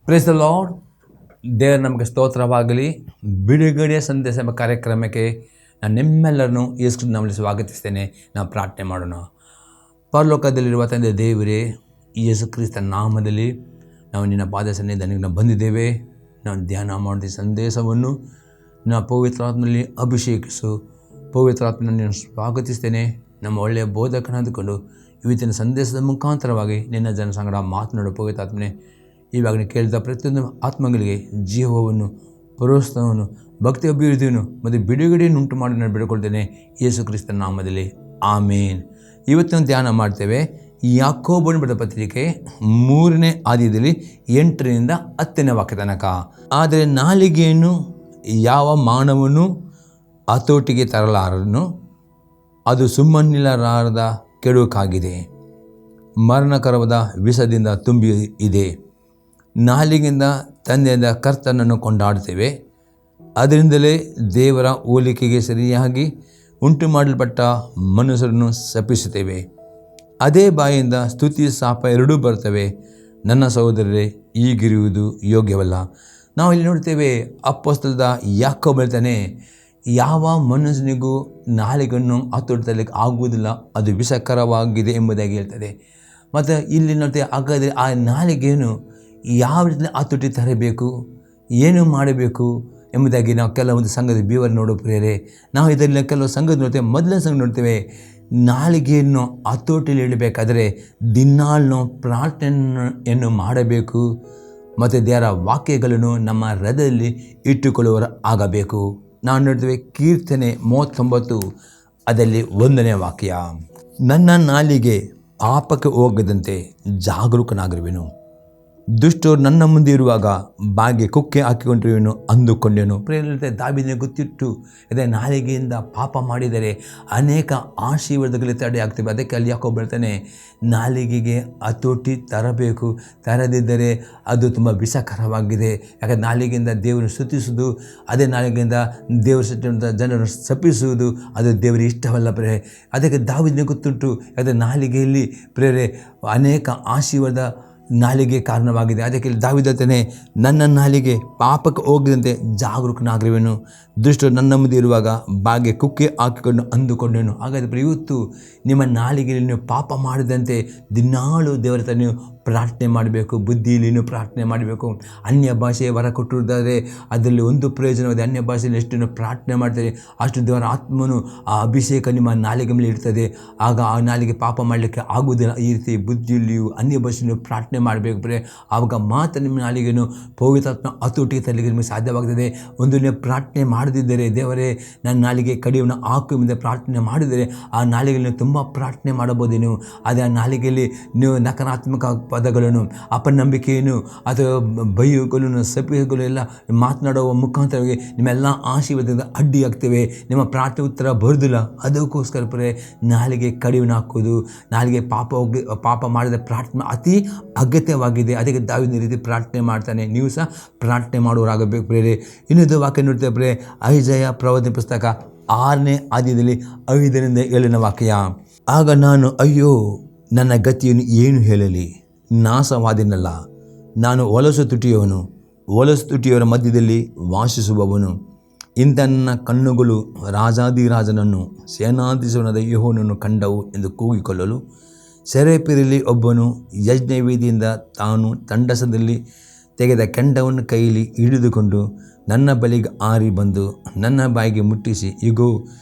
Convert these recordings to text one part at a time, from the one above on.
Praise the Lord. ದೇವರು ನಮಗೆ ಸ್ತೋತ್ರವಾಗಲಿ. ಬಿಡುಗಡೆಯ ಸಂದೇಶ ಎಂಬ ಕಾರ್ಯಕ್ರಮಕ್ಕೆ ನಾನು ನಿಮ್ಮೆಲ್ಲರನ್ನು ಯೇಸು ನಾಮದಲ್ಲಿ ಸ್ವಾಗತಿಸ್ತೇನೆ. ನಾವು ಪ್ರಾರ್ಥನೆ ಮಾಡೋಣ. ಪರಲೋಕದಲ್ಲಿರುವ ತಂದೆ ದೇವರೇ, ಯೇಸು ಕ್ರಿಸ್ತನ ನಾಮದಲ್ಲಿ ನಾವು ನಿನ್ನ ಪಾದ ಸನ್ನಿಧಾನಕ್ಕೆ ನಾವು ಬಂದಿದ್ದೇವೆ. ನಾವು ಧ್ಯಾನ ಮಾಡಿದ ಸಂದೇಶವನ್ನು ನಾವು ಪವಿತ್ರಾತ್ಮನಲ್ಲಿ ಅಭಿಷೇಕಿಸು. ಪವಿತ್ರಾತ್ಮನ ನೀನು ಸ್ವಾಗತಿಸ್ತೇನೆ. ನಮ್ಮ ಒಳ್ಳೆಯ ಬೋಧಕನಾದುಕೊಂಡು ಇವತ್ತಿನ ಸಂದೇಶದ ಮುಖಾಂತರವಾಗಿ ನಿನ್ನ ಜನ ಸಂಗಡ ಮಾತನಾಡು. ಪವಿತ್ರಾತ್ಮನೆ, ಇವಾಗ ಕೇಳಿದ ಪ್ರತಿಯೊಂದು ಆತ್ಮಗಳಿಗೆ ಜೀವವನ್ನು, ಪ್ರೋತ್ಸಾಹವನ್ನು, ಭಕ್ತಿ ಅಭಿವೃದ್ಧಿಯನ್ನು ಮತ್ತು ಬಿಡುಗಡೆಯನ್ನು ಉಂಟು ಮಾಡಿ ನಾನು ಬಿಡುಕೊಳ್ತೇನೆ ಯೇಸು ಕ್ರಿಸ್ತನ ನಾಮದಲ್ಲಿ, ಆಮೇನ್. ಇವತ್ತಿನ ಧ್ಯಾನ ಮಾಡ್ತೇವೆ ಯಾಕೋಬನ ಬರೆದ ಪತ್ರಿಕೆ 3ನೇ ಅಧ್ಯಾಯದಲ್ಲಿ 8ರಿಂದ 10ನೇ ವಾಕ್ಯ ತನಕ. ಆದರೆ ನಾಲಿಗೆಯನ್ನು ಯಾವ ಮಾನವನು ಹತೋಟಿಗೆ ತರಲಾರನು, ಅದು ಸುಮ್ಮನಿಲ್ಲರಾರದ ಕೆಡುಕಾಗಿದೆ, ಮರಣಕರವಾದ ವಿಷದಿಂದ ತುಂಬಿ ಇದೆ. ನಾಲಿಗೆಯಿಂದ ತಂದೆಯಾದ ಕರ್ತನನ್ನು ಕೊಂಡಾಡುತ್ತೇವೆ, ಅದರಿಂದಲೇ ದೇವರ ಹೋಲಿಕೆಗೆ ಸರಿಯಾಗಿ ಉಂಟು ಮಾಡಲ್ಪಟ್ಟ ಮನುಷ್ಯರನ್ನು ಶಪಿಸುತ್ತೇವೆ. ಅದೇ ಬಾಯಿಂದ ಸ್ತುತಿ ಶಾಪ ಎರಡೂ ಬರ್ತವೆ. ನನ್ನ ಸಹೋದರರೇ, ಹೀಗಿರುವುದು ಯೋಗ್ಯವಲ್ಲ. ನಾವು ಇಲ್ಲಿ ನೋಡ್ತೇವೆ, ಅಪೊಸ್ತಲದ ಯಾಕೋಬ ಹೇಳ್ತಾನೆ, ಯಾವ ಮನುಷ್ಯನಿಗೂ ನಾಲಿಗೆಯನ್ನು ಹತೋಟಿಸಲಿಕ್ಕೆ ಆಗುವುದಿಲ್ಲ, ಅದು ವಿಷಕರವಾಗಿದೆ ಎಂಬುದಾಗಿ ಹೇಳ್ತದೆ. ಮತ್ತು ಇಲ್ಲಿ ನೋಡ್ತೇವೆ, ಹಾಗಾದರೆ ಆ ನಾಲಿಗೆಯನ್ನು ಯಾವ ರೀತಿ ಹತೋಟಿ ತರಬೇಕು, ಏನು ಮಾಡಬೇಕು ಎಂಬುದಾಗಿ ನಾವು ಕೆಲವೊಂದು ಸಂಘದ ವಿವರ ನೋಡೋ ಪ್ರಿಯರೇ. ನಾವು ಇದರಲ್ಲಿ ಕೆಲವು ಸಂಘದ ನೋಡ್ತೇವೆ. ಮೊದಲನೇ ಸಂಘ ನೋಡ್ತೇವೆ, ನಾಲಿಗೆಯನ್ನು ಹತೋಟಿಯಲ್ಲಿ ಇಡಬೇಕಾದರೆ ದಿನಾಲು ಪ್ರಾರ್ಥನೆಯನ್ನು ಮಾಡಬೇಕು ಮತ್ತು ದೇವರ ವಾಕ್ಯಗಳನ್ನು ನಮ್ಮ ಹೃದಯದಲ್ಲಿ ಇಟ್ಟುಕೊಳ್ಳುವವರು ಆಗಬೇಕು. ನಾವು ನೋಡ್ತೇವೆ ಕೀರ್ತನೆ 39 ಅದರಲ್ಲಿ 1ನೇ ವಾಕ್ಯ, ನನ್ನ ನಾಲಿಗೆ ಪಾಪಕ್ಕೆ ಹೋಗದಂತೆ ಜಾಗರೂಕನಾಗಿರುವೆನು, ದುಷ್ಟರು ನನ್ನ ಮುಂದೆ ಇರುವಾಗ ಬಾಯಿಗೆ ಕುಕ್ಕೆ ಹಾಕಿಕೊಂಡಿರುವೆನು ಅಂದುಕೊಂಡೆನು. ಪ್ರೇರಣೆ ದಾವೀದನಿಗೆ ಗೊತ್ತಿತ್ತು, ಅದೇ ನಾಲಿಗೆಯಿಂದ ಪಾಪ ಮಾಡಿದರೆ ಅನೇಕ ಆಶೀರ್ವಾದಗಳು ತಡೆ ಆಗ್ತವೆ. ಅದಕ್ಕೆ ಅಲ್ಲಿ ಯಾಕೋಬ ಹೇಳ್ತಾನೆ, ನಾಲಿಗೆಗೆ ಹತೋಟಿ ತರಬೇಕು, ತರದಿದ್ದರೆ ಅದು ತುಂಬ ವಿಷಕರವಾಗಿದೆ. ಯಾಕಂದರೆ ನಾಲಿಗೆಯಿಂದ ದೇವರನ್ನು ಸ್ತುತಿಸುವುದು, ಅದೇ ನಾಲಿಗೆಯಿಂದ ದೇವರು ಸೃಷ್ಟಿಸಿದಂಥ ಜನರನ್ನು ಶಪಿಸುವುದು ಅದು ದೇವರಿಗೆ ಇಷ್ಟವಲ್ಲ ಪ್ರೇರೆ. ಅದಕ್ಕೆ ದಾವೀದನಿಗೆ ಗೊತ್ತುಂಟು, ಯಾಕಂದರೆ ನಾಲಿಗೆಯಲ್ಲಿ ಪ್ರೇರೆ ಅನೇಕ ಆಶೀರ್ವಾದ ನಾಲಿಗೆ ಕಾರಣವಾಗಿದೆ. ಅದಕ್ಕೆ ದಾವೀದ ಹೇಳ್ತಾನೆ, ನನ್ನ ನಾಲಿಗೆ ಪಾಪಕ್ಕೆ ಹೋಗದಂತೆ ಜಾಗರೂಕನಾಗಿರುವೆನು, ದುಷ್ಟರು ನನ್ನ ಮುಂದೆ ಇರುವಾಗ ಬಾಯಿಗೆ ಕುಕ್ಕೆ ಹಾಕಿಕೊಂಡು ಅಂದುಕೊಂಡೆನು. ಹಾಗಾದರೆ ಇವತ್ತು ನಿಮ್ಮ ನಾಲಿಗೆಯಲ್ಲಿ ನೀವು ಪಾಪ ಮಾಡಿದಂತೆ ದಿನಾಳು ದೇವರ ಹತ್ರ ನೀವು ಪ್ರಾರ್ಥನೆ ಮಾಡಬೇಕು. ಬುದ್ಧಿಯಲ್ಲಿ ನೀವು ಪ್ರಾರ್ಥನೆ ಮಾಡಬೇಕು. ಅನ್ಯ ಭಾಷೆಯ ವರ ಕೊಟ್ಟಿರುತ್ತಾರೆ, ಅದರಲ್ಲಿ ಒಂದು ಪ್ರಯೋಜನವಾದ ಅನ್ಯ ಭಾಷೆಯಲ್ಲಿ ಎಷ್ಟು ನೀವು ಪ್ರಾರ್ಥನೆ ಮಾಡ್ತಾರೆ ಅಷ್ಟು ದೇವರ ಆತ್ಮನು ಆ ಅಭಿಷೇಕ ನಿಮ್ಮ ನಾಲಿಗೆ ಮೇಲೆ ಇರ್ತದೆ. ಆಗ ಆ ನಾಲಿಗೆ ಪಾಪ ಮಾಡಲಿಕ್ಕೆ ಆಗುವುದಿಲ್ಲ. ಈ ರೀತಿ ಬುದ್ಧಿಯಲ್ಲಿಯೂ ಅನ್ಯ ಭಾಷೆಯಲ್ಲಿ ಪ್ರಾರ್ಥನೆ ಮಾಡಬೇಕು ಬರೇ, ಆವಾಗ ಮಾತ್ರ ನಿಮ್ಮ ನಾಲಿಗೆಯನ್ನು ಪವಿತ್ರಾತ್ಮ ಹತೋಟಿಗೆ ತರಲಿಕ್ಕೆ ನಿಮಗೆ ಸಾಧ್ಯವಾಗ್ತದೆ. ಒಂದು ನೀವು ಪ್ರಾರ್ಥನೆ ಮಾಡದಿದ್ದರೆ, ದೇವರೇ ನನ್ನ ನಾಲಿಗೆ ಕಡಿಯನ್ನು ಹಾಕು ಎಂಬುದಾಗಿ ಪ್ರಾರ್ಥನೆ ಮಾಡಿದರೆ ಆ ನಾಲಿಗೆಯಲ್ಲಿ ತುಂಬ ಪ್ರಾರ್ಥನೆ ಮಾಡಬಹುದು ನೀವು. ಅದೇ ಆ ನಾಲಿಗೆಯಲ್ಲಿ ನೀವು ನಕಾರಾತ್ಮಕ ಪದಗಳನ್ನು, ಅಪನಂಬಿಕೆಯನ್ನು ಅಥವಾ ಬೈಯುಗಳನ್ನು, ಸಪಿಗಳು ಎಲ್ಲ ಮಾತನಾಡುವ ಮುಖಾಂತರವಾಗಿ ನಿಮ್ಮೆಲ್ಲ ಆಶೀರ್ವಾದದಿಂದ ಅಡ್ಡಿಯಾಗ್ತವೆ. ನಿಮ್ಮ ಪ್ರಾರ್ಥನೆ ಉತ್ತರ ಬರುವುದಿಲ್ಲ. ಅದಕ್ಕೋಸ್ಕರ ಪರೇ ನಾಲಿಗೆ ಕಡಿವನ್ನು ಹಾಕೋದು, ನಾಲಿಗೆ ಪಾಪ ಮಾಡಿದ ಪ್ರಾರ್ಥನೆ ಅತಿ ಅಗತ್ಯವಾಗಿದೆ. ಅದಕ್ಕೆ ದಾವೀದನ ರೀತಿ ಪ್ರಾರ್ಥನೆ ಮಾಡ್ತಾನೆ. ನೀವು ಸಹ ಪ್ರಾರ್ಥನೆ ಮಾಡುವವರಾಗಬೇಕು ಪ್ರೇರೆ. ಇನ್ನೊಂದು ವಾಕ್ಯ ನೋಡ್ತೇವೆ ಪ್ರೇರೆ, ಐಜಯ ಪ್ರವಾದನೆ ಪುಸ್ತಕ 6ನೇ ಅಧ್ಯಾಯದಲ್ಲಿ 5ರಿಂದ 7ನೇ ವಾಕ್ಯ, ಆಗ ನಾನು ಅಯ್ಯೋ ನನ್ನ ಗತಿಯನ್ನು ಏನು ಹೇಳಲಿ, ನಾಶವಾದಿನಲ್ಲ, ನಾನು ಹೊಲಸು ತುಟಿಯವರ ಮಧ್ಯದಲ್ಲಿ ವಾಸಿಸುವವನು. ಇಂಥ ನನ್ನ ಕಣ್ಣುಗಳು ರಾಜಾದಿರಾಜನನ್ನು, ಸೇನಾಧೀಶ್ವರನಾದ ಯೆಹೋವನನ್ನು ಕಂಡವು ಎಂದು ಕೂಗಿಕೊಳ್ಳಲು, ಸೆರೆಪಿರಲ್ಲಿ ಒಬ್ಬನು ಯಜ್ಞವೇದಿಯಿಂದ ತಾನು ತಂಡಸದಲ್ಲಿ ತೆಗೆದ ಕೆಂಡವನ್ನು ಕೈಯಲ್ಲಿ ಹಿಡಿದುಕೊಂಡು ನನ್ನ ಬಳಿಗೆ ಹಾರಿ ಬಂದು ನನ್ನ ಬಾಯಿಗೆ ಮುಟ್ಟಿಸಿ, ಇಗೋ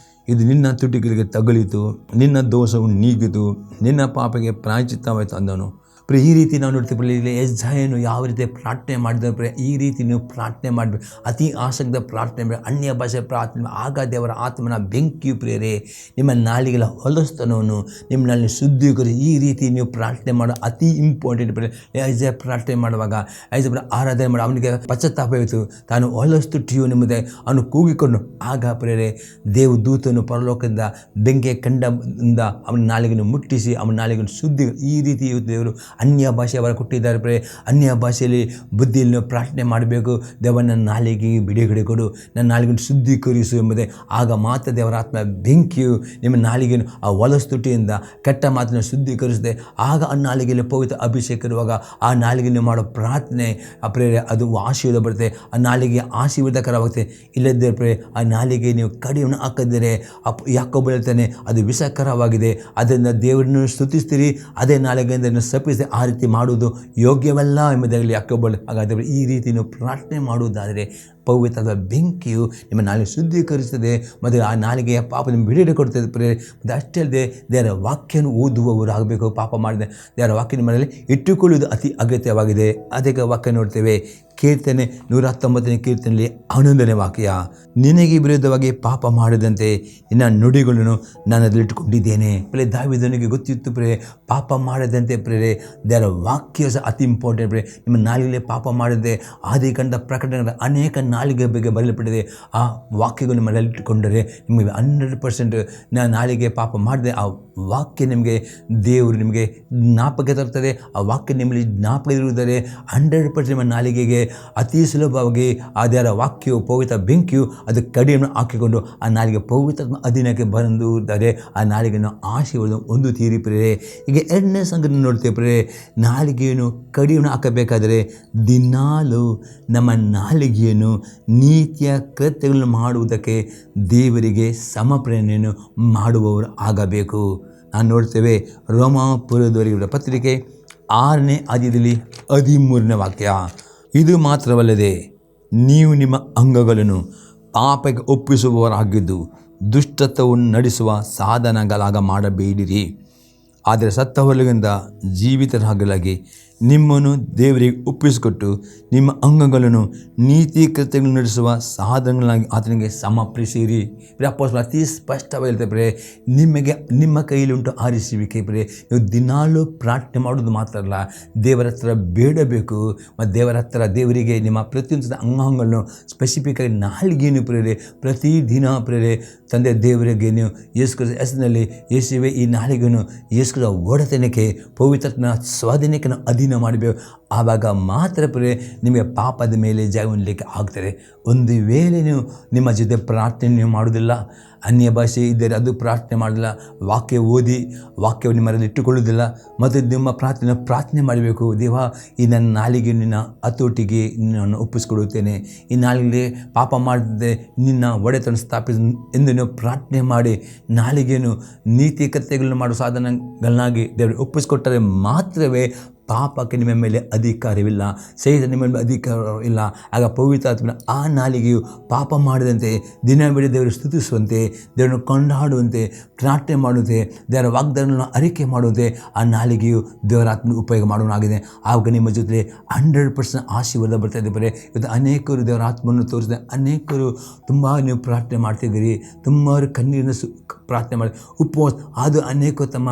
ಇದು ನಿನ್ನ ತುಟಿಗಳಿಗೆ ತಗುಲಿತು, ನಿನ್ನ ದೋಷವು ನೀಗಿತು, ನಿನ್ನ ಪಾಪಕ್ಕೆ ಪ್ರಾಯಶ್ಚಿತ್ತವಾಯಿತು ಅಂದನು. ಈ ರೀತಿ ನಾವು ನೋಡ್ತೀವಿ. ಇಲ್ಲಿ ಯೆಶಾಯನು ಯಾವ ರೀತಿ ಪ್ರಾರ್ಥನೆ ಮಾಡಿದರೆ ಈ ರೀತಿ ನೀವು ಪ್ರಾರ್ಥನೆ ಮಾಡಬೇಕು. ಅತಿ ಆಸಕ್ತ ಪ್ರಾರ್ಥನೆ ಮಾಡಿ, ಅನ್ಯ ಭಾಷೆ ಪ್ರಾರ್ಥನೆ, ಆಗ ದೇವರ ಆತ್ಮನ ಬೆಂಕಿಯು ಪ್ರೇರೆ ನಿಮ್ಮ ನಾಲಿಗೆಗಳ ಹೊಲಸ್ತನವನ್ನು ನಿಮ್ಮಲ್ಲಿ ಶುದ್ಧೀಕರಿಸಿ. ಈ ರೀತಿ ನೀವು ಪ್ರಾರ್ಥನೆ ಮಾಡೋ ಅತಿ ಇಂಪಾರ್ಟೆಂಟ್ ಪ್ರೇರೆ. ಯೆಶಾಯ ಪ್ರಾರ್ಥನೆ ಮಾಡುವಾಗ ಯೆಶಾಯ ಆರಾಧನೆ ಮಾಡಿ ಅವನಿಗೆ ಪಶ್ಚಾತ್ತಾಪವಿತ್ತು, ತಾನು ಹೊಲಸ್ತುಟಿಯು ನಿಮ್ಮದೇ ಅವನು ಕೂಗಿಕೊಂಡು, ಆಗ ಪ್ರೇರೆ ದೇವದೂತನು ಪರಲೋಕದಿಂದ ಬೆಂಕಿಯ ಕಂಡದಿಂದ ಅವನ ನಾಲಿಗೆಯನ್ನು ಮುಟ್ಟಿಸಿ ಅವನ ನಾಲಿಗೆಯನ್ನು ಶುದ್ಧಿ. ಈ ರೀತಿ ದೇವರು ಅನ್ಯ ಭಾಷೆ ಅವರ ಕೊಟ್ಟಿದ್ದಾರೆ ಪ್ರೇ. ಅನ್ಯ ಭಾಷೆಯಲ್ಲಿ ಬುದ್ಧಿಯಲ್ಲಿ ನೀವು ಪ್ರಾರ್ಥನೆ ಮಾಡಬೇಕು. ದೇವ ನನ್ನ ನಾಲಿಗೆ ಬಿಡುಗಡೆ ಕೊಡು, ನನ್ನ ನಾಲಿಗೆಯನ್ನು ಶುದ್ಧೀಕರಿಸು ಎಂಬುದೇ. ಆಗ ಮಾತ್ರ ದೇವರ ಆತ್ಮ ಬೆಂಕಿಯು ನಿಮ್ಮ ನಾಲಿಗೆಯನ್ನು ಆ ಹೊಲಸ್ತುಟಿಯಿಂದ ಕೆಟ್ಟ ಮಾತನ್ನು ಶುದ್ಧೀಕರಿಸಿದೆ. ಆಗ ಆ ನಾಲಿಗೆಯಲ್ಲಿ ಪವಿತ್ರ ಅಭಿಷೇಕ ಇರುವಾಗ ಆ ನಾಲಿಗೆಯಲ್ಲಿ ಮಾಡೋ ಪ್ರಾರ್ಥನೆ ಪ್ರೇರೆ ಅದು ಆಶೀರ್ವಾದ ಬರುತ್ತೆ. ಆ ನಾಲಿಗೆ ಆಶೀರ್ವಾದಕರವಾಗುತ್ತೆ. ಇಲ್ಲದೇ ಪ್ರೇ ಆ ನಾಲಿಗೆ ನೀವು ಕಡಿಯನ್ನು ಹಾಕಿದರೆ ಯಾಕೋಬ ಹೇಳ್ತಾನೆ ಅದು ವಿಷಕರವಾಗಿದೆ. ಅದರಿಂದ ದೇವರನ್ನು ಸ್ತುತಿಸ್ತೀರಿ, ಅದೇ ನಾಲಿಗೆಯಿಂದ ಸಪಿಸಿದೆ. ಆ ರೀತಿ ಮಾಡುವುದು ಯೋಗ್ಯವಲ್ಲ ಎಂಬುದಾಗಲಿ ಯಾಕೋಬ. ಹಾಗಾದರೆ ಈ ರೀತಿ ನೀವು ಪ್ರಾರ್ಥನೆ ಮಾಡುವುದಾದರೆ ಪವಿತ್ರದ ಬೆಂಕಿಯು ನಿಮ್ಮ ನಾಲಿಗೆ ಶುದ್ಧೀಕರಿಸುತ್ತದೆ ಮತ್ತು ಆ ನಾಲಿಗೆಯ ಪಾಪ ನಿಮಗೆ ಬಿಡುಗಡೆ ಕೊಡ್ತದೆ ಪ್ರೇರೆ. ಮತ್ತು ಅಷ್ಟೇ ಅಲ್ಲದೆ ದೇವರ ವಾಕ್ಯವನ್ನು ಓದುವವರು ಆಗಬೇಕು. ಪಾಪ ಮಾಡಿದೆ ದೇವರ ವಾಕ್ಯ ನಿಮ್ಮಲ್ಲಿ ಇಟ್ಟುಕೊಳ್ಳುವುದು ಅತಿ ಅಗತ್ಯವಾಗಿದೆ. ಅದಕ್ಕೆ ವಾಕ್ಯ ನೋಡ್ತೇವೆ. ಕೀರ್ತನೆ 119ನೇ ಕೀರ್ತನೆಯಲ್ಲಿ 11ನೇ ವಾಕ್ಯ, ನಿನಗೆ ವಿರುದ್ಧವಾಗಿ ಪಾಪ ಮಾಡದಂತೆ ನಿನ್ನ ನುಡಿಗಳನ್ನು ನಾನು ಅದರಲ್ಲಿಟ್ಟುಕೊಂಡಿದ್ದೇನೆ. ದಾವೀದನಿಗೆ ಗೊತ್ತಿತ್ತು ಪ್ರೇ ಪಾಪ ಮಾಡದಂತೆ ಪ್ರೇರೆ. ದೇವರ ವಾಕ್ಯ ಸಹ ಅತಿ ಇಂಪಾರ್ಟೆಂಟ್ ಪ್ರೇ. ನಿಮ್ಮ ನಾಲಿಗೆಯಲ್ಲಿ ಪಾಪ ಮಾಡದೆ ಆದಿಕಾಂಡ ಪ್ರಕಟಣೆಗಳ ಅನೇಕ ನಾಲಿಗೆ ಬಗ್ಗೆ ಬರೆಯಲ್ಪಟ್ಟಿದೆ. ಆ ವಾಕ್ಯಗಳು ನಿಮ್ಮಲ್ಲಿ ಇಟ್ಟುಕೊಂಡರೆ ನಿಮಗೆ 100% ನಾಲಿಗೆ ಪಾಪ ಮಾಡದೆ ಆ ವಾಕ್ಯ ನಿಮಗೆ ದೇವರು ನಿಮಗೆ ಜ್ಞಾಪಕ ತರ್ತದೆ. ಆ ವಾಕ್ಯ ನಿಮ್ಮಲ್ಲಿ ಜ್ಞಾಪಕ ಇರುವುದರೆ 100% ನಿಮ್ಮ ನಾಲಿಗೆಗೆ ಅತಿ ಸುಲಭವಾಗಿ ಆ ದೇವರ ವಾಕ್ಯವು ಪವಿತ್ರ ಬೆಂಕಿಯು ಅದು ಕಡಿಯನ್ನು ಹಾಕಿಕೊಂಡು ಆ ನಾಲಿಗೆ ಪವಿತ್ರ ಅಧೀನಕ್ಕೆ ಬಂದುದರೆ ಆ ನಾಲಿಗೆಯನ್ನು ಆಶೀರ್ವಾದ ಒಂದು ತೀರಿ ಪ್ರೇರೆ. ಈಗ ಎರಡನೇ ಸಂಗತಿ ನೋಡ್ತೇವೆ ಪ್ರೇರೆ. ನಾಲಿಗೆಯನ್ನು ಕಡಿಯನ್ನು ಹಾಕಬೇಕಾದರೆ ದಿನಾಲು ನಮ್ಮ ನಾಲಿಗೆಯನ್ನು ನೀತಿಯ ಕೃತ್ಯಗಳನ್ನು ಮಾಡುವುದಕ್ಕೆ ದೇವರಿಗೆ ಸಮರ್ಪಣೆಯನ್ನು ಮಾಡುವವರು ಆಗಬೇಕು. ನಾನು ನೋಡ್ತೇವೆ ರೋಮಾಪುರದವರಿಗೆ ಪತ್ರಿಕೆ 6ನೇ ಅಧ್ಯಾಯದಲ್ಲಿ 13ನೇ ವಾಕ್ಯ, ಇದು ಮಾತ್ರವಲ್ಲದೆ ನೀವು ನಿಮ್ಮ ಅಂಗಗಳನ್ನು ಪಾಪಕ್ಕೆ ಒಪ್ಪಿಸುವವರಾಗಿದ್ದು ದುಷ್ಟತ್ವವನ್ನು ನಡೆಸುವ ಸಾಧನಗಳಾಗ ಮಾಡಬೇಡಿರಿ. ಆದರೆ ಸತ್ತವರಿಗಿಂತ ಜೀವಿತರಾಗಲಾಗಿ ನಿಮ್ಮನ್ನು ದೇವರಿಗೆ ಒಪ್ಪಿಸಿಕೊಟ್ಟು ನಿಮ್ಮ ಅಂಗಗಳನ್ನು ನೀತಿ ಕೃತ್ಯಗಳನ್ನು ನಡೆಸುವ ಸಾಧನಗಳಾಗಿ ಆತನಿಗೆ ಸಮರ್ಪಿಸಿರಿ. ಅಪೊಸ್ತಲರು ಅತಿ ಸ್ಪಷ್ಟವಾಗಿ ಹೇಳ್ತಾರೆ, ನಿಮಗೆ ನಿಮ್ಮ ಕೈಯಲ್ಲಿ ಉಂಟು ಆರಿಸುವಿಕೆ ಪ್ರೇ. ನೀವು ದಿನಾಲೂ ಪ್ರಾರ್ಥನೆ ಮಾಡೋದು ಮಾತ್ರ ಅಲ್ಲ, ದೇವರ ಹತ್ರ ಬೇಡಬೇಕು. ಮತ್ತು ದೇವರ ಹತ್ರ ದೇವರಿಗೆ ನಿಮ್ಮ ಪ್ರತಿಯೊಂದು ಅಂಗಾಂಗಗಳನ್ನು ಸ್ಪೆಸಿಫಿಕ್ಕಾಗಿ ನಾಲಿಗೆಯನ್ನು ಪ್ರೇರೆ ಪ್ರತಿದಿನ ಪ್ರೇರೆ ತಂದೆ ದೇವರಿಗೆ ನೀವು ಯೇಸು ಹೆಸರಿನಲ್ಲಿ ಯೇಸುವೆ ಈ ನಾಲಿಗೆಯನ್ನು ಯೇಸು ಒಡೆತನಕ್ಕೆ ಪವಿತ್ರನ ಸ್ವಾಧೀನಕ್ಕೆ ನಾವು ಅಧೀನ ಮಾಡಬೇಕು. ಆವಾಗ ಮಾತ್ರ ಪ್ರೇರೆ ನಿಮಗೆ ಪಾಪದ ಮೇಲೆ ಜಯ ಹೊಂದಲಿಕ್ಕೆ ಆಗ್ತದೆ. ಒಂದು ವೇಳೆ ನೀವು ನಿಮ್ಮ ಜೊತೆ ಪ್ರಾರ್ಥನೆ ನೀವು ಮಾಡೋದಿಲ್ಲ, ಅನ್ಯ ಭಾಷೆ ಇದ್ದರೆ ಅದು ಪ್ರಾರ್ಥನೆ ಮಾಡೋದಿಲ್ಲ, ವಾಕ್ಯ ಓದಿ ವಾಕ್ಯವನ್ನು ನಿಮ್ಮಲ್ಲಿ ಇಟ್ಟುಕೊಳ್ಳೋದಿಲ್ಲ ಮತ್ತು ನಿಮ್ಮ ಪ್ರಾರ್ಥನೆ ಮಾಡಬೇಕು. ದೇವ ಈ ನನ್ನ ನಾಲಿಗೆ ನಿನ್ನ ಹತೋಟಿಗೆ ನಾನು ಒಪ್ಪಿಸ್ಕೊಡುತ್ತೇನೆ, ಈ ನಾಲಿಗೆ ಪಾಪ ಮಾಡದೆ ನಿನ್ನ ಒಡೆತನ ಸ್ಥಾಪಿಸ ಎಂದು ನೀವು ಪ್ರಾರ್ಥನೆ ಮಾಡಿ ನಾಲಿಗೆಯನ್ನು ನೀತಿ ಕೃತ್ಯಗಳನ್ನು ಮಾಡುವ ಸಾಧನಗಳನ್ನಾಗಿ ದೇವರಿಗೆ ಒಪ್ಪಿಸ್ಕೊಟ್ಟರೆ ಮಾತ್ರವೇ ಪಾಪಕ್ಕೆ ನಿಮ್ಮ ಮೇಲೆ ಅಧಿಕಾರವಿಲ್ಲ, ಸೈತಾನ ನಿಮ್ಮ ಮೇಲೆ ಅಧಿಕಾರವಿಲ್ಲ. ಆಗ ಪವಿತ್ರಾತ್ಮನ ಆ ನಾಲಿಗೆಯು ಪಾಪ ಮಾಡದಂತೆ ದಿನವಿಡೀ ದೇವರು ಸ್ತುತಿಸುವಂತೆ, ದೇವರನ್ನು ಕೊಂಡಾಡುವಂತೆ, ಪ್ರಾರ್ಥನೆ ಮಾಡುವಂತೆ, ದೇವರ ವಾಗ್ದಾನಗಳನ್ನು ಅರಿಕೆ ಮಾಡುವಂತೆ ಆ ನಾಲಿಗೆಯು ದೇವರ ಆತ್ಮನ ಉಪಯೋಗ ಮಾಡೋಣಾಗಿದೆ. ಆವಾಗ ನಿಮ್ಮ ಜೊತೆ 100% ಆಶೀರ್ವಾದ ಬರ್ತಾಯಿದೆ ಬರೇ. ಇವತ್ತು ಅನೇಕರು ದೇವರ ಆತ್ಮವನ್ನು ತೋರಿಸಿದೆ, ಅನೇಕರು ತುಂಬ ನೀವು ಪ್ರಾರ್ಥನೆ ಮಾಡ್ತಿದ್ದೀರಿ, ತುಂಬ ಕಣ್ಣೀರಿನ ಪ್ರಾರ್ಥನೆ ಮಾಡಿ ಉಪವಾಸ ಅದು ಅನೇಕ ತಮ್ಮ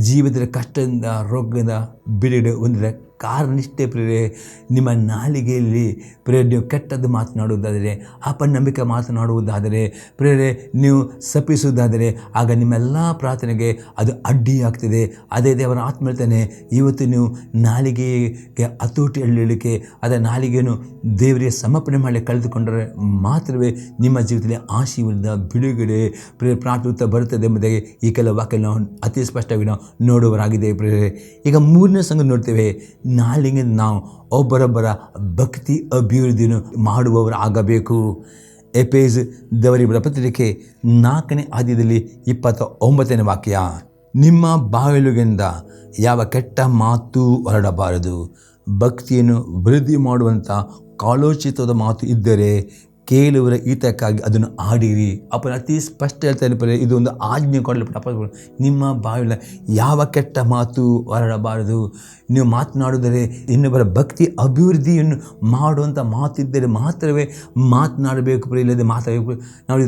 ಜೀವಿತದ ಕಷ್ಟದಿಂದ ರೋಗದಿಂದ ಬಿಡುಗಡೆ ಹೊಂದಿದ ಕಾರಣ ಇಷ್ಟೇ ಪ್ರೇರೆ. ನಿಮ್ಮ ನಾಲಿಗೆಯಲ್ಲಿ ಪ್ರೇರೆ ನೀವು ಕೆಟ್ಟದ್ದು ಮಾತನಾಡುವುದಾದರೆ, ಅಪನಂಬಿಕೆ ಮಾತನಾಡುವುದಾದರೆ, ಪ್ರೇರೆ ನೀವು ಸಪಿಸುವುದಾದರೆ ಆಗ ನಿಮ್ಮೆಲ್ಲ ಪ್ರಾರ್ಥನೆಗೆ ಅದು ಅಡ್ಡಿಯಾಗ್ತದೆ. ಅದೇ ದೇವರ ಆತ್ಮ ಹೇಳ್ತಾನೆ, ಇವತ್ತು ನೀವು ನಾಲಿಗೆಗೆ ಹತೋಟಿ ಎಳ್ಳಲಿಕ್ಕೆ ಅದರ ನಾಲಿಗೆಯನ್ನು ದೇವರಿಗೆ ಸಮರ್ಪಣೆ ಮಾಡಿ ಕಳೆದುಕೊಂಡರೆ ಮಾತ್ರವೇ ನಿಮ್ಮ ಜೀವಿತದಲ್ಲಿ ಆಶೀರ್ವಾದ ಬಿಡುಗಡೆ ಪ್ರಾರ್ಥನೆ ಬರುತ್ತದೆ ಎಂಬುದಾಗಿ ಈ ಕೆಲವು ವಾಕ್ಯ ನಾವು ಅತಿ ಸ್ಪಷ್ಟವಾಗಿ ನಾವು ನೋಡುವರಾಗಿದೆ ಪ್ರೇರೆ. ಈಗ ಮೂರನೇ ಸಂಗತಿ ನೋಡ್ತೇವೆ, ನಾಲಿಗೆ ನಾವು ಒಬ್ಬರೊಬ್ಬರ ಭಕ್ತಿ ಅಭಿವೃದ್ಧಿಯನ್ನು ಮಾಡುವವರು ಆಗಬೇಕು. ಎಫೆಸ ದವರಿಗಳ ಪತ್ರಿಕೆ 4ನೇ ಅಧ್ಯಾಯದಲ್ಲಿ 29ನೇ ವಾಕ್ಯ, ನಿಮ್ಮ ಬಾಯಲುಗಳಿಂದ ಯಾವ ಕೆಟ್ಟ ಮಾತು ಹೊರಡಬಾರದು, ಭಕ್ತಿಯನ್ನು ವೃದ್ಧಿ ಮಾಡುವಂಥ ಕಾಲೋಚಿತವಾದ ಮಾತು ಇದ್ದರೆ ಕೇಳುವರ ಹಿತಕ್ಕಾಗಿ ಅದನ್ನು ಆಡಿರಿ. ಅಪ್ಪ ಅತಿ ಸ್ಪಷ್ಟ ಹೇಳ್ತಾರೆ, ಇದು ಒಂದು ಆಜ್ಞೆ ಕೊಡಲ್ಪಟ್ಟ ಅಪ್ಪ, ನಿಮ್ಮ ಬಾಯಿಲ್ಲ ಯಾವ ಕೆಟ್ಟ ಮಾತು ಹೊರಡಬಾರದು. ನೀವು ಮಾತನಾಡಿದರೆ ಇನ್ನೊಬ್ಬರ ಭಕ್ತಿ ಅಭಿವೃದ್ಧಿಯನ್ನು ಮಾಡುವಂಥ ಮಾತಿದ್ದರೆ ಮಾತ್ರವೇ ಮಾತನಾಡಬೇಕು ಪ್ರಿಯ, ಇಲ್ಲದೆ ಮಾತಾಡಬೇಕು. ನಾವು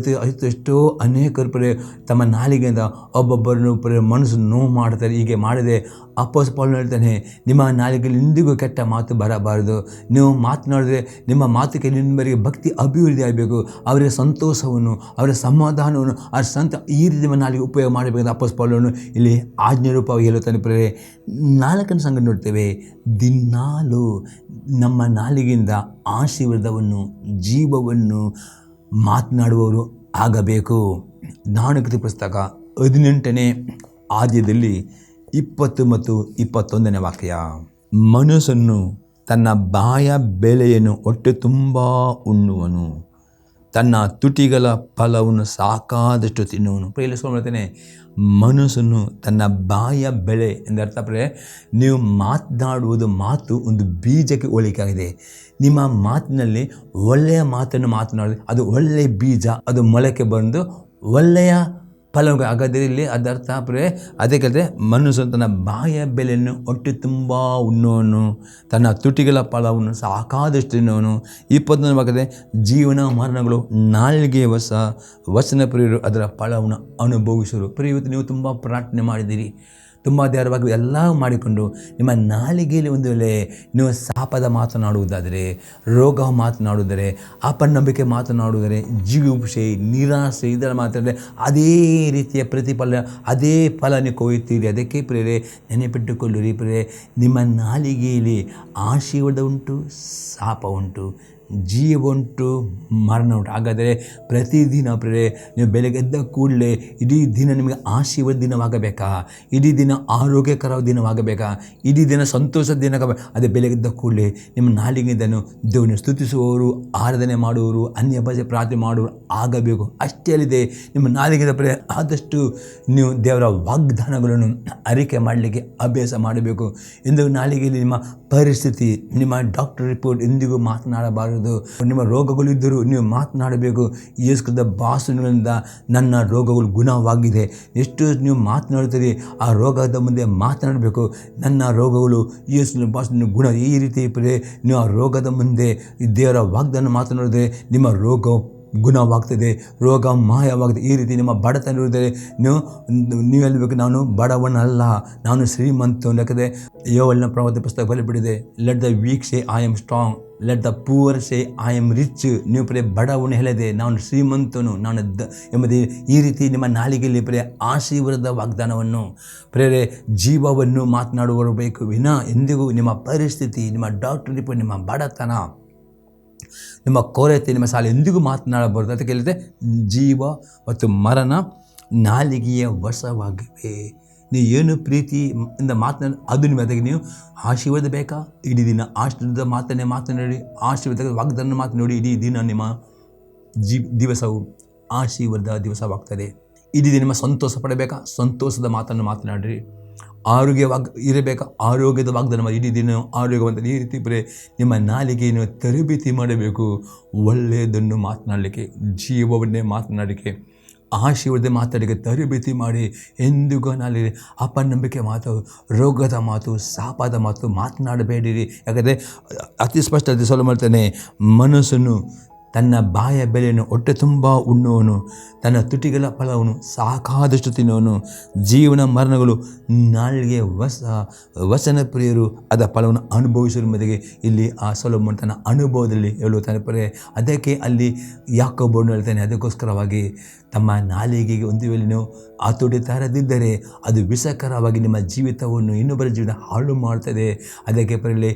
ಎಷ್ಟೋ ಅನೇಕರು ಪ್ರಿಯ ತಮ್ಮ ನಾಲಿಗೆಯಿಂದ ಒಬ್ಬೊಬ್ಬರನ್ನು ಪ್ರಿಯ ಮನಸ್ಸು ನೋವು ಮಾಡ್ತಾರೆ. ಹೀಗೆ ಮಾಡದೆ ಅಪೊಸ್ತಲ ಪೌಲನು ಹೇಳ್ತಾನೆ, ನಿಮ್ಮ ನಾಲಿಗೆಯಲ್ಲಿ ಎಂದಿಗೂ ಕೆಟ್ಟ ಮಾತು ಬರಬಾರದು. ನೀವು ಮಾತನಾಡಿದ್ರೆ ನಿಮ್ಮ ಮಾತುಗೆ ನಿಮ್ಮವರಿಗೆ ಭಕ್ತಿ ಅಭಿವೃದ್ಧಿ ಅಭಿವೃದ್ಧಿ ಆಗಬೇಕು. ಅವರಿಗೆ ಸಂತೋಷವನ್ನು, ಅವರ ಸಮಾಧಾನವನ್ನು, ಈ ರೀತಿ ನಾಲಿಗೆ ಉಪಯೋಗ ಮಾಡಬೇಕಂತ ಅಪೊಸ್ತಲ ಪೌಲನು ಇಲ್ಲಿ ಆಜ್ಞೆ ರೂಪವಾಗಿ ಹೇಳುತ್ತಾನೆ. ಪ್ರಿಯರೇ, 4ನೇ ಸಂಗತಿ ನೋಡ್ತೇವೆ. ದಿನಾಲು ನಮ್ಮ ನಾಲಿಗೆಯಿಂದ ಆಶೀರ್ವಾದವನ್ನು, ಜೀವವನ್ನು ಮಾತನಾಡುವವರು ಆಗಬೇಕು. ಜ್ಞಾನೋಕ್ತಿ ಪುಸ್ತಕ 18ನೇ ಅಧ್ಯಾಯದಲ್ಲಿ 20 ಮತ್ತು 21ನೇ ವಾಕ್ಯ. ಮನುಷ್ಯನು ತನ್ನ ಬಾಯ ಬೆಲೆಯನ್ನು ಹೊಟ್ಟೆ ತುಂಬ ಉಣ್ಣುವನು, ತನ್ನ ತುಟಿಗಳ ಫಲವನ್ನು ಸಾಕಾದಷ್ಟು ತಿನ್ನುವನು. ಹೇಳ್ತೇನೆ, ಮನುಷ್ಯನು ತನ್ನ ಬಾಯ ಬೆಳೆ ಎಂದರ್ಥ. ನೀವು ಮಾತನಾಡುವುದು ಮಾತು ಒಂದು ಬೀಜಕ್ಕೆ ಹೋಲಿಕೆ ಆಗಿದೆ. ನಿಮ್ಮ ಮಾತಿನಲ್ಲಿ ಒಳ್ಳೆಯ ಮಾತನ್ನು ಮಾತನಾಡಿದ್ರೆ ಅದು ಒಳ್ಳೆಯ ಬೀಜ, ಅದು ಮೊಳಕೆ ಬಂದು ಒಳ್ಳೆಯ ಫಲ ಹಾಗಾದರೆ ಇಲ್ಲಿ ಅದರ್ಥ. ಅದೇ ಕೇಳಿದ್ರೆ, ಮನುಷ್ಯನು ತನ್ನ ಬಾಯ ಬೆಲೆಯನ್ನು ಹೊಟ್ಟೆ ತುಂಬ ಉಣ್ಣುವನು, ತನ್ನ ತುಟಿಗಳ ಫಲವನ್ನು ಸಾಕಾದಷ್ಟು ತಿನ್ನುವನು. 21ನೇ ವಾಕ್ಯದ ಜೀವನ ಮರಣಗಳು ನಾಲಿಗೆಯ ವಚನ ಪ್ರಿಯರು ಅದರ ಫಲವನ್ನು ಅನುಭವಿಸರು. ಇವತ್ತು ನೀವು ತುಂಬ ಪ್ರಾರ್ಥನೆ ಮಾಡಿದ್ದೀರಿ, ತುಂಬ ದೇವರವಾಗಿ ಎಲ್ಲ ಮಾಡಿಕೊಂಡು ನಿಮ್ಮ ನಾಲಿಗೆಯಲ್ಲಿ ಒಂದು ವೇಳೆ ನೀವು ಶಾಪದ ಮಾತನಾಡುವುದಾದರೆ, ರೋಗ ಮಾತನಾಡುವುದರೆ, ಅಪನಂಬಿಕೆ ಮಾತನಾಡುವುದರೆ, ಜಿಗುಪ್ಸೆ, ನಿರಾಸೆ ಇದರ ಮಾತಾಡಿದರೆ ಅದೇ ರೀತಿಯ ಪ್ರತಿಫಲ, ಅದೇ ಫಲ ನೀವು ಕೊಯ್ಯುತ್ತೀರಿ. ಅದಕ್ಕೆ ಪ್ರಿಯರೇ, ನೆನಪಿಟ್ಟುಕೊಳ್ಳಿರಿ ಪ್ರಿಯರೇ, ನಿಮ್ಮ ನಾಲಿಗೆಯಲ್ಲಿ ಆಶೀರ್ವಾದ ಉಂಟು, ಶಾಪ ಉಂಟು, ಜೀವ ಉಂಟು, ಮರಣ ಉಂಟು. ಹಾಗಾದರೆ ಪ್ರತಿದಿನ ಪ್ರಿಯರೇ, ನೀವು ಬೆಳಗ್ಗೆ ಎದ್ದ ಕೂಡಲೇ ಇಡೀ ದಿನ ನಿಮಗೆ ಆಶೀರ್ವಾದ ದಿನವಾಗಬೇಕಾ? ಇಡೀ ದಿನ ಆರೋಗ್ಯಕರ ದಿನವಾಗಬೇಕಾ? ಇಡೀ ದಿನ ಸಂತೋಷದ ದಿನ? ಅದೇ ಬೆಳಗ್ಗೆದ್ದ ಕೂಡಲೇ ನಿಮ್ಮ ನಾಲಿಗೆಯನ್ನು ದೇವರನ್ನು ಸ್ತುತಿಸುವವರು, ಆರಾಧನೆ ಮಾಡುವವರು, ಅನ್ಯ ಭಾಷೆ ಪ್ರಾರ್ಥನೆ ಮಾಡುವವರು ಆಗಬೇಕು. ಅಷ್ಟೇ ಅಲ್ಲದೆ ನಿಮ್ಮ ನಾಲಿಗೆದ ಪ್ರಿಯ ಆದಷ್ಟು ನೀವು ದೇವರ ವಾಗ್ದಾನಗಳನ್ನು ಅರಿಕೆ ಮಾಡಲಿಕ್ಕೆ ಅಭ್ಯಾಸ ಮಾಡಬೇಕು. ಎಂದು ನಾಲಿಗೆಯಲ್ಲಿ ನಿಮ್ಮ ಪರಿಸ್ಥಿತಿ, ನಿಮ್ಮ ಡಾಕ್ಟರ್ ರಿಪೋರ್ಟ್ ಎಂದಿಗೂ ಮಾತನಾಡಬಾರದು. ನಿಮ್ಮ ರೋಗಗಳಿದ್ದರೂ ನೀವು ಮಾತನಾಡಬೇಕು. ಯೇಸುವಿನ ಭಾಷಣಗಳಿಂದ ನನ್ನ ರೋಗಗಳು ಗುಣವಾಗಿದೆ. ಎಷ್ಟು ನೀವು ಮಾತನಾಡ್ತೀರಿ, ಆ ರೋಗದ ಮುಂದೆ ಮಾತನಾಡಬೇಕು. ನನ್ನ ರೋಗಗಳು ಯೇಸುವಿನ ಭಾಷಣ ಗುಣ. ಈ ರೀತಿ ನೀವು ಆ ರೋಗದ ಮುಂದೆ ದೇವರ ವಾಗ್ದಾನ ಮಾತನಾಡಿದರೆ ನಿಮ್ಮ ರೋಗ ಗುಣವಾಗ್ತದೆ, ರೋಗ ಮಾಯವಾಗ್ತದೆ. ಈ ರೀತಿ ನಿಮ್ಮ ಬಡತನ ಇರುತ್ತದೆ. ನೀವು ಹೇಳಬೇಕು, ನಾನು ಬಡವನಲ್ಲ, ನಾನು ಶ್ರೀಮಂತ. ಯಾಕಂದರೆ ಯೋವಲ್ನ ಪ್ರವಾದ ಪುಸ್ತಕ ಬಲಿಬಿಡಿದೆ, let the weak say I am strong, let the poor say I am rich. ನೀವು ಬಡವನು ಹೇಳದೆ ನಾನು ಶ್ರೀಮಂತನು ನಾನು ಎಂಬುದೇ. ಈ ರೀತಿ ನಿಮ್ಮ ನಾಲಿಗೆಯಲ್ಲಿ ಆಶೀರ್ವಾದದ ವಾಗ್ದಾನವನ್ನು ಜೀವವನ್ನು ಮಾತನಾಡುವರು ಬೇಕು ವಿನ ಎಂದಿಗೂ ನಿಮ್ಮ ಪರಿಸ್ಥಿತಿ, ನಿಮ್ಮ ಡಾಕ್ಟರ್ ರಿಪೋರ್ಟ್, ನಿಮ್ಮ ಬಡತನ, ನಿಮ್ಮ ಕೊರತೆ, ನಿಮ್ಮ ಸಾಲ ಎಂದಿಗೂ ಮಾತನಾಡಬಾರದು. ಅದಕ್ಕೆ ಹೇಳಿದೆ, ಜೀವ ಮತ್ತು ಮರಣ ನಾಲಿಗೆಯ ವಶವಾಗಿವೆ. ನೀವು ಏನು ಪ್ರೀತಿಯಿಂದ ಅದು ನಿಮ್ಮ ಅದಕ್ಕೆ ನೀವು ಆಶೀರ್ವಾದ ಬೇಕಾ? ಇಡೀ ದಿನ ಆಶೀರ್ವಾದ ಮಾತನಾಡಿ, ಆಶೀರ್ವಾದ ವಾಗ್ದಾನ ಮಾತನಾಡಿ, ಇಡೀ ದಿನ ನಿಮ್ಮ ದಿವಸವು ಆಶೀರ್ವಾದ ದಿವಸವಾಗ್ತದೆ. ಇಡೀ ದಿನ ನಿಮ್ಮ ಸಂತೋಷ ಪಡಬೇಕಾ? ಸಂತೋಷದ ಮಾತನ್ನು ಮಾತನಾಡಿರಿ. ಇರಬೇಕಾ? ಆರೋಗ್ಯದ ವಾಗ್ದಾನ ಇಡೀ ದಿನ ಆರೋಗ್ಯವಂತ. ಈ ರೀತಿ ನಿಮ್ಮ ನಾಲಿಗೆಯನ್ನು ತರಬೇತಿ ಮಾಡಬೇಕು. ಒಳ್ಳೆಯದನ್ನು ಮಾತನಾಡಲಿಕ್ಕೆ, ಜೀವವನ್ನೇ ಮಾತನಾಡಲಿಕ್ಕೆ, ಆಶೀರ್ವಾದ ಮಾತಾಡಲಿಕ್ಕೆ ತರಬೇತಿ ಮಾಡಿ. ಎಂದಿಗೂ ನಾಲಿಗೆ ಅಪನಂಬಿಕೆ ಮಾತು, ರೋಗದ ಮಾತು, ಶಾಪದ ಮಾತು ಮಾತನಾಡಬೇಡಿರಿ. ಯಾಕಂದರೆ ಅತಿ ಸ್ಪಷ್ಟ ಸೊಲ ಮಾಡ್ತಾನೆ, ಮನಸ್ಸನ್ನು ತನ್ನ ಬಾಯ ಬೆಲೆಯನ್ನು ಹೊಟ್ಟೆ ತುಂಬ ಉಣ್ಣುವನು, ತನ್ನ ತುಟಿಗಳ ಫಲವನ್ನು ಸಾಕಾದಷ್ಟು ತಿನ್ನುವನು. ಜೀವನ ಮರಣಗಳು ನಾಲಿಗೆ ವಚನ ಪ್ರಿಯರು ಅದ ಫಲವನ್ನು ಅನುಭವಿಸುವ ಮದಿಗೆ ಇಲ್ಲಿ ಆ ಸೊಲೊಮೋನ್ ತನ್ನ ಅನುಭವದಲ್ಲಿ ಹೇಳುತ್ತಾನೆ. ಅದಕ್ಕೆ ಅಲ್ಲಿ ಯಾಕೋಬನು ಹೇಳ್ತಾನೆ, ಅದಕ್ಕೋಸ್ಕರವಾಗಿ ತಮ್ಮ ನಾಲಿಗೆಗೆ ಒಂದು ವೇಳೆ ನೀವು ಹತೋಟಿ ತರದಿದ್ದರೆ ಅದು ವಿಷಕರವಾಗಿ ನಿಮ್ಮ ಜೀವಿತವನ್ನು, ಇನ್ನೊಬ್ಬರ ಜೀವನ ಹಾಳು ಮಾಡ್ತದೆ. ಅದಕ್ಕೆ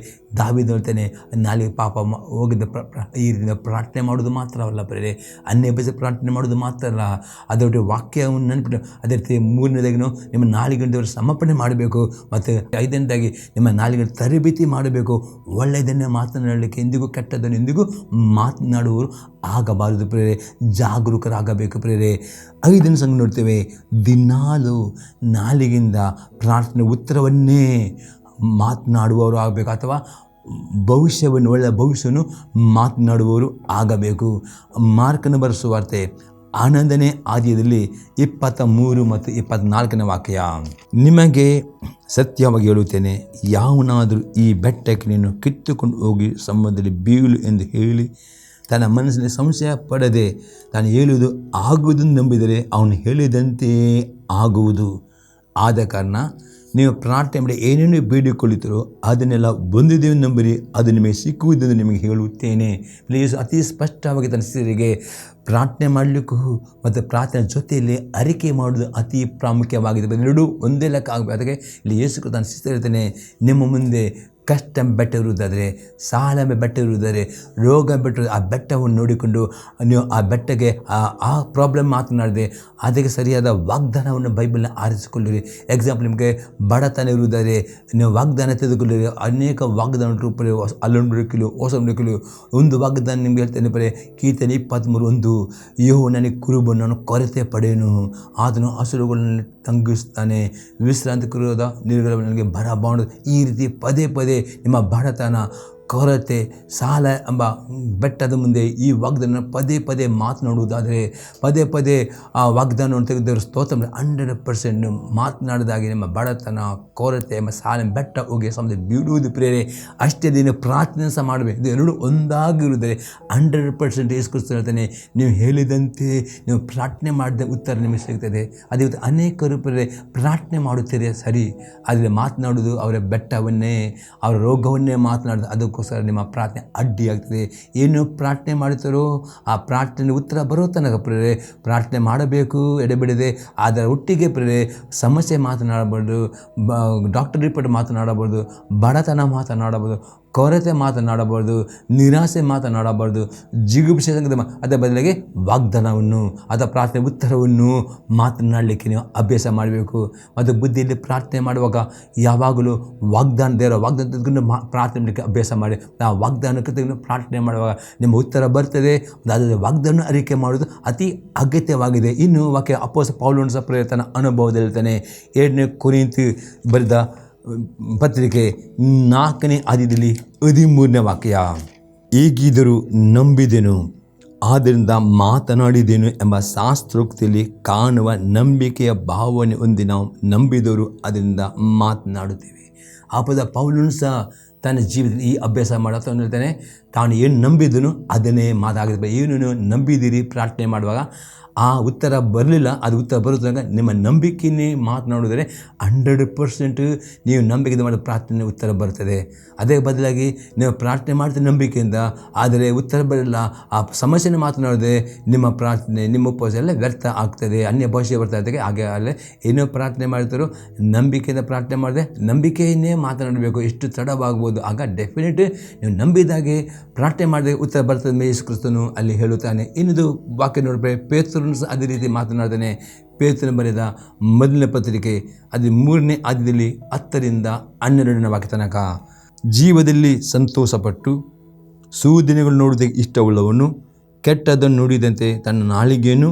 ದಾವೀದ ಹೇಳ್ತಾನೆ, ನಾಲಿಗೆ ಪಾಪ ಹೋಗಿದ್ದ ಈ ರೀತಿಯ ಪ್ರಾರ್ಥನೆ ಮಾಡೋದು ಮಾತ್ರವಲ್ಲ ಅನ್ಯ ಭಾಷೆ ಪ್ರಾರ್ಥನೆ ಮಾಡೋದು ಮಾತ್ರ ಅಲ್ಲ, ಅದರ ವಾಕ್ಯವನ್ನು ನೆನಪಿಟ್ಟು ಅದೇ ರೀತಿ 3ನೇದಾಗಿ ನಿಮ್ಮ ನಾಲಿಗೆ ದೇವರು ಸಮರ್ಪಣೆ ಮಾಡಬೇಕು. ಮತ್ತು 5ನೇದಾಗಿ ನಿಮ್ಮ ನಾಲಿಗೆ ತರಬೇತಿ ಮಾಡಬೇಕು. ಒಳ್ಳೆಯದನ್ನೇ ಮಾತನಾಡಲಿಕ್ಕೆ, ಎಂದಿಗೂ ಕೆಟ್ಟದನ್ನು ಎಂದಿಗೂ ಮಾತನಾಡುವವರು ಆಗಬಾರದು. ಜಾಗರೂಕರಾಗಬೇಕು. 5ನೇ ಸಂಘ ನೋಡ್ತೇವೆ, ದಿನಾಲು ನಾಲಿಗೆಯಿಂದ ಪ್ರಾರ್ಥನೆ ಉತ್ತರವನ್ನೇ ಮಾತನಾಡುವವರು ಆಗಬೇಕು, ಅಥವಾ ಭವಿಷ್ಯವನ್ನು, ಒಳ್ಳೆಯ ಭವಿಷ್ಯವನ್ನು ಮಾತನಾಡುವವರು ಆಗಬೇಕು. ಮಾರ್ಕನ ಬರೆಸುವಾರ್ತೆ 11ನೇ ಅಧ್ಯಾಯದಲ್ಲಿ 23 ಮತ್ತು 24ನೇ ವಾಕ್ಯ. ನಿಮಗೆ ಸತ್ಯವಾಗಿ ಹೇಳುತ್ತೇನೆ, ಯಾವನಾದರೂ ಈ ಬೆಟ್ಟಕ್ಕೆ ನೀನು ಕಿತ್ತುಕೊಂಡು ಹೋಗಿ ಸಮುದ್ರದಲ್ಲಿ ಬೀಳು ಎಂದು ಹೇಳಿ ತನ್ನ ಮನಸ್ಸಿನಲ್ಲಿ ಸಂಶಯ ಪಡದೆ ತಾನು ಹೇಳುವುದು ಆಗುವುದನ್ನು ನಂಬಿದರೆ ಅವನು ಹೇಳಿದಂತೆಯೇ ಆಗುವುದು. ಆದ ಕಾರಣ ನೀವು ಪ್ರಾರ್ಥನೆ ಮಾಡಿ ಏನೇನು ಬೇಡಿಕೊಳ್ಳುತ್ತೀರೋ ಅದನ್ನೆಲ್ಲ ಬಂದಿದ್ದೇವೆ ನಂಬಿರಿ, ಅದು ನಿಮಗೆ ಸಿಕ್ಕುವುದೆಂದು ನಿಮಗೆ ಹೇಳುತ್ತೇನೆ. ಪ್ಲೀಸ್ ಅತಿ ಸ್ಪಷ್ಟವಾಗಿ ತನ್ನ ಶಿಷ್ಯರಿಗೆ ಪ್ರಾರ್ಥನೆ ಮಾಡಲಿಕ್ಕೂ ಮತ್ತು ಪ್ರಾರ್ಥನೆ ಜೊತೆಯಲ್ಲಿ ಅರಿಕೆ ಮಾಡೋದು ಅತಿ ಪ್ರಾಮುಖ್ಯವಾಗಿದೆ. ಎರಡೂ ಒಂದೇ ಲೆಕ್ಕ ಆಗಬೇಕು. ಅದಕ್ಕೆ ಇಲ್ಲಿ ಯೇಸು ತನ್ನ ಶಿಷ್ಯರು ಹೇಳ್ತಾನೆ, ನಿಮ್ಮ ಮುಂದೆ ಕಷ್ಟ ಬೆಟ್ಟ ಇರುವುದಾದರೆ, ಸಾಲ ಬೆಟ್ಟ ಇರುವುದಾದರೆ, ರೋಗ ಬೆಟ್ಟ, ಆ ಬೆಟ್ಟವನ್ನು ನೋಡಿಕೊಂಡು ನೀವು ಆ ಬೆಟ್ಟಗೆ ಆ ಪ್ರಾಬ್ಲಮ್ ಮಾತನಾಡಿದೆ ಅದಕ್ಕೆ ಸರಿಯಾದ ವಾಗ್ದಾನವನ್ನು ಬೈಬಲ್ನ ಆರಿಸಿಕೊಳ್ಳಿರಿ. ಎಕ್ಸಾಂಪಲ್, ನಿಮಗೆ ಬಡತನ ಇರುವುದಾದರೆ ನೀವು ವಾಗ್ದಾನ ತೆಗೆದುಕೊಳ್ಳಿರಿ. ಅನೇಕ ವಾಗ್ದಾನ ರೂಪದಲ್ಲಿ ಅಲ್ಲೊಂದು ನುಡಿಕಲು ಹೊಸ ನುಡಿಕಲು ಒಂದು ವಾಗ್ದಾನ ನಿಮ್ಗೆ ಹೇಳ್ತೇನೆ ಬರೀ ಕೀರ್ತನೆ 23:1, ಯೆಹೋವನು ನನಗೆ ಕುರುಬನು, ನಾನು ಕೊರತೆ ಪಡೆಯನು, ಆತನು ಹಸುರುಗಳನ್ನು ತಂಗಿಸ್ತಾನೆ, ವಿಶ್ರಾಂತಿ ಕುರುದ ನೀರುಗಳ ನನಗೆ ಬರಬಾರದು. ಈ ರೀತಿ ಪದೇ ಪದೇ ನಿಮ್ಮ ಬಡತನ, ಕೊರತೆ, ಸಾಲ ಎಂಬ ಬೆಟ್ಟದ ಮುಂದೆ ಈ ವಾಗ್ದಾನ ಪದೇ ಪದೇ ಮಾತನಾಡುವುದಾದರೆ, ಪದೇ ಪದೇ ಆ ವಾಗ್ದಾನವನ್ನು ತೆಗೆದವರು ಸ್ತೋತ್ರ 100% ಮಾತನಾಡಿದಾಗೆ ನಿಮ್ಮ ಬಡತನ, ಕೊರತೆ ಎಂಬ ಸಾಲ ಬೆಟ್ಟ ಹೋಗಿ ಸಮಯ ಬೀಳುವುದು ಪ್ರೇರೆ. ಅಷ್ಟೇ ದಿನ ಪ್ರಾರ್ಥನೆ ಸಹ ಮಾಡಬೇಕು. ಇದು ಎರಡು ಒಂದಾಗಿರುತ್ತದೆ. 100% ಯೇಸು ಕ್ರಿಸ್ತನು ಹೇಳ್ತಾನೆ, ನೀವು ಹೇಳಿದಂತೆ ನೀವು ಪ್ರಾರ್ಥನೆ ಮಾಡಿದ ಉತ್ತರ ನಿಮಗೆ ಸಿಗ್ತದೆ. ಅದೇ ಅನೇಕರು ಪ್ರೇರೆ ಪ್ರಾರ್ಥನೆ ಮಾಡುತ್ತೀರಿ ಸರಿ, ಆದರೆ ಮಾತನಾಡೋದು ಅವರ ಬೆಟ್ಟವನ್ನೇ, ಅವರ ರೋಗವನ್ನೇ ಮಾತನಾಡೋದು. ಅದಕ್ಕೋಸ್ಕರ ನಿಮ್ಮ ಪ್ರಾರ್ಥನೆ ಅಡ್ಡಿಯಾಗ್ತದೆ. ಏನು ಪ್ರಾರ್ಥನೆ ಮಾಡುತ್ತಾರೋ ಆ ಪ್ರಾರ್ಥನೆ ಉತ್ತರ ಬರೋ ತನಕ ಪ್ರೇರೆ ಪ್ರಾರ್ಥನೆ ಮಾಡಬೇಕು ಎಡೆಬಿಡದೆ. ಅದರ ಒಟ್ಟಿಗೆ ಪ್ರೇರೆ ಸಮಸ್ಯೆ ಮಾತನಾಡಬಾರ್ದು, ಡಾಕ್ಟರ್ ರಿಪೋರ್ಟ್ ಮಾತನಾಡಬಾರ್ದು, ಬಡತನ ಮಾತನಾಡಬಾರ್ದು, ಕೊರತೆ ಮಾತನಾಡಬಾರ್ದು, ನಿರಾಸೆ ಮಾತನಾಡಬಾರ್ದು, ಜಿಗುಪ್ಸೆ ಅದರ ಬದಲಿಗೆ ವಾಗ್ದಾನವನ್ನು, ಅದರ ಪ್ರಾರ್ಥನೆ ಉತ್ತರವನ್ನು ಮಾತನಾಡಲಿಕ್ಕೆ ನೀವು ಅಭ್ಯಾಸ ಮಾಡಬೇಕು. ಮತ್ತು ಬುದ್ಧಿಯಲ್ಲಿ ಪ್ರಾರ್ಥನೆ ಮಾಡುವಾಗ ಯಾವಾಗಲೂ ದೇವರ ವಾಗ್ದಾನ ತೆಗೆದುಕೊಂಡು ಪ್ರಾರ್ಥನೆ ಮಾಡಲಿಕ್ಕೆ ಅಭ್ಯಾಸ ಮಾಡಿ. ಆ ವಾಗ್ದಾನಕ್ಕೆ ತೆಗೆದು ಪ್ರಾರ್ಥನೆ ಮಾಡುವಾಗ ನಿಮ್ಮ ಉತ್ತರ ಬರ್ತದೆ. ಅದರ ವಾಗ್ದಾನ ಅರಿಕೆ ಮಾಡೋದು ಅತಿ ಅಗತ್ಯವಾಗಿದೆ. ಇನ್ನು ವಾಕ್ಯ ಅಪೊಸ್ತಲ ಪೌಲನು ಸಹ ತನ್ನ ಅನುಭವದಲ್ಲಿ ಹೇಳ್ತಾನೆ. 2ನೇ ಕೊರಿಂಥಿ ಬರೆದ ಪತ್ರಿಕೆ 4ನೇ ಅಧ್ಯಾಯದಲ್ಲಿ 13ನೇ ವಾಕ್ಯ, ಹೇಗಿದ್ದರೂ ನಂಬಿದೆನು, ಆದ್ದರಿಂದ ಮಾತನಾಡಿದೆನು ಎಂಬ ಶಾಸ್ತ್ರೋಕ್ತಿಯಲ್ಲಿ ಕಾಣುವ ನಂಬಿಕೆಯ ಭಾವನೆ ಹೊಂದಿ ನಾವು ನಂಬಿದವರು ಅದರಿಂದ ಮಾತನಾಡುತ್ತೇವೆ. ಅಪೊಸ್ತಲ ಪೌಲನು ಸಹ ತನ್ನ ಜೀವಿತದಲ್ಲಿ ಈ ಅಭ್ಯಾಸ ಮಾಡತ್ತ ಹೇಳ್ತಾನೆ. ತಾನು ಏನು ನಂಬಿದನು ಅದನ್ನೇ ಮಾತಾಡಿದ. ಏನು ನಂಬಿದ್ದೀರಿ ಪ್ರಾರ್ಥನೆ ಮಾಡುವಾಗ ಆ ಉತ್ತರ ಬರಲಿಲ್ಲ, ಅದು ಉತ್ತರ ಬರುತ್ತಾಗ ನಿಮ್ಮ ನಂಬಿಕೆಯೇ ಮಾತನಾಡಿದರೆ 100% ನೀವು ನಂಬಿಕೆಯಿಂದ ಮಾಡಿದ ಪ್ರಾರ್ಥನೆ ಉತ್ತರ ಬರ್ತದೆ. ಅದೇ ಬದಲಾಗಿ ನೀವು ಪ್ರಾರ್ಥನೆ ಮಾಡ್ತೀರಿ ನಂಬಿಕೆಯಿಂದ, ಆದರೆ ಉತ್ತರ ಬರಲಿಲ್ಲ, ಆ ಸಮಸ್ಯೆನ ಮಾತನಾಡಿದೆ, ನಿಮ್ಮ ಪ್ರಾರ್ಥನೆ, ನಿಮ್ಮ ಉಪವಾಸ ಎಲ್ಲ ವ್ಯರ್ಥ ಆಗ್ತದೆ, ಅನ್ಯ ಭಾಷೆ ಬರ್ತಾ. ಹಾಗೆ ಅಲ್ಲೇ ಏನೋ ಪ್ರಾರ್ಥನೆ ಮಾಡ್ತಾರೋ ನಂಬಿಕೆಯಿಂದ ಪ್ರಾರ್ಥನೆ ಮಾಡಿದೆ, ನಂಬಿಕೆಯನ್ನೇ ಮಾತನಾಡಬೇಕು. ಎಷ್ಟು ತಡವಾಗ್ಬೋದು, ಆಗ ಡೆಫಿನೆಟ್ ನೀವು ನಂಬಿದಾಗೆ ಪ್ರಾರ್ಥನೆ ಮಾಡಿದಾಗ ಉತ್ತರ ಬರ್ತದೆ. ಯೇಸು ಕ್ರಿಸ್ತನು ಅಲ್ಲಿ ಹೇಳುತ್ತಾನೆ. ಇನ್ನೊಂದು ವಾಕ್ಯ ನೋಡಿದ್ರೆ ಪೇತ್ರನು ಸಹ ಅದೇ ರೀತಿ ಮಾತನಾಡ್ತಾನೆ. ಪೇತ್ರನು ಬರೆದ 1ನೇ ಪತ್ರಿಕೆ ಅದು 3ನೇ ಅಧ್ಯಾಯದಲ್ಲಿ 10ರಿಂದ 12ನೇ ವಾಕ್ಯ ತನಕ, ಜೀವದಲ್ಲಿ ಸಂತೋಷಪಟ್ಟು ಸೂದಿನಗಳು ನೋಡುವುದಕ್ಕೆ ಇಷ್ಟವುಳ್ಳವನು, ಕೆಟ್ಟದ್ದನ್ನು ನುಡಿದಂತೆ ತನ್ನ ನಾಲಿಗೆಯನ್ನು,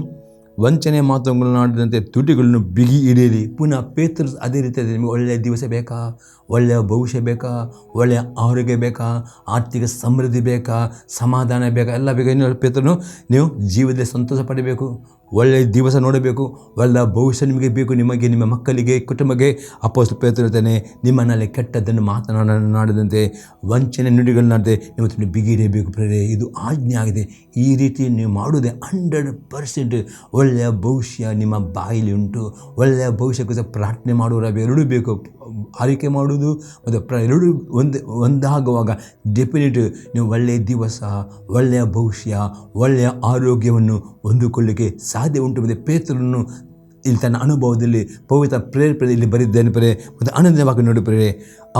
ವಂಚನೆ ಮಾತುಗಳನ್ನು ಆಡಿದಂತೆ ತುಟಿಗಳನ್ನು ಬಿಗಿ ಹಿಡಿಯಲಿ. ಪುನಃ ಪೇತ್ರನು ಅದೇ ರೀತಿ ನಿಮಗೆ ಒಳ್ಳೆಯ ದಿವಸ ಬೇಕಾ, ಒಳ್ಳೆಯ ಭವಿಷ್ಯ ಬೇಕಾ, ಒಳ್ಳೆಯ ಆರೋಗ್ಯ ಬೇಕಾ, ಆರ್ಥಿಕ ಸಮೃದ್ಧಿ ಬೇಕಾ, ಸಮಾಧಾನ ಬೇಕಾ, ಎಲ್ಲ ಬೇಕಾ. ಇನ್ನು ಪೇತ್ರನು ನೀವು ಜೀವನದಲ್ಲಿ ಸಂತೋಷ ಪಡಬೇಕು, ಒಳ್ಳೆಯ ದಿವಸ ನೋಡಬೇಕು, ಒಳ್ಳೆಯ ಭವಿಷ್ಯ ನಿಮಗೆ ಬೇಕು, ನಿಮಗೆ, ನಿಮ್ಮ ಮಕ್ಕಳಿಗೆ, ಕುಟುಂಬಕ್ಕೆ. ಅಪೊಸ್ತಲ ಪೇತ್ರನು ಹೇಳ್ತಾನೆ, ನಿಮ್ಮನ್ನಲ್ಲಿ ಕೆಟ್ಟದ್ದನ್ನು ಮಾತನಾಡದಂತೆ, ವಂಚನೆ ನುಡಿಗಳನ್ನಾಡದೆ ನೀವು ಬಿಗಿಡಬೇಕು ಪ್ರೇರೆ. ಇದು ಆಜ್ಞೆ ಆಗಿದೆ. ಈ ರೀತಿ ನೀವು ಮಾಡುವುದೇ 100% ಒಳ್ಳೆಯ ಭವಿಷ್ಯ ನಿಮ್ಮ ಬಾಯಿಲಿ ಉಂಟು. ಒಳ್ಳೆಯ ಭವಿಷ್ಯಕ್ಕೋಸ್ಕರ ಪ್ರಾರ್ಥನೆ ಮಾಡುವ ಎರಡೂ ಬೇಕು. ಆರೈಕೆ ಮಾಡುವುದು ಮತ್ತು ಎರಡೂ ಒಂದಾಗುವಾಗ ಡೆಫಿನೆಟ್ ನೀವು ಒಳ್ಳೆಯ ದಿವಸ, ಒಳ್ಳೆಯ ಭವಿಷ್ಯ, ಒಳ್ಳೆಯ ಆರೋಗ್ಯವನ್ನು ಹೊಂದಿಕೊಳ್ಳಲಿಕ್ಕೆ ಸಾಧ್ಯ ಉಂಟು. ಮತ್ತು ಪೇತ್ರನು ಇಲ್ಲಿ ತನ್ನ ಅನುಭವದಲ್ಲಿ ಪವಿತ್ರ ಪ್ರೇರೇಪಣೆ ಇಲ್ಲಿ ಬರೆದಿದ್ದೇನೆ ಪ್ರೇರೆ. ಮತ್ತು ಆನಂದವಾಗಿ ನೋಡಿ ಪ್ರೇರೆ,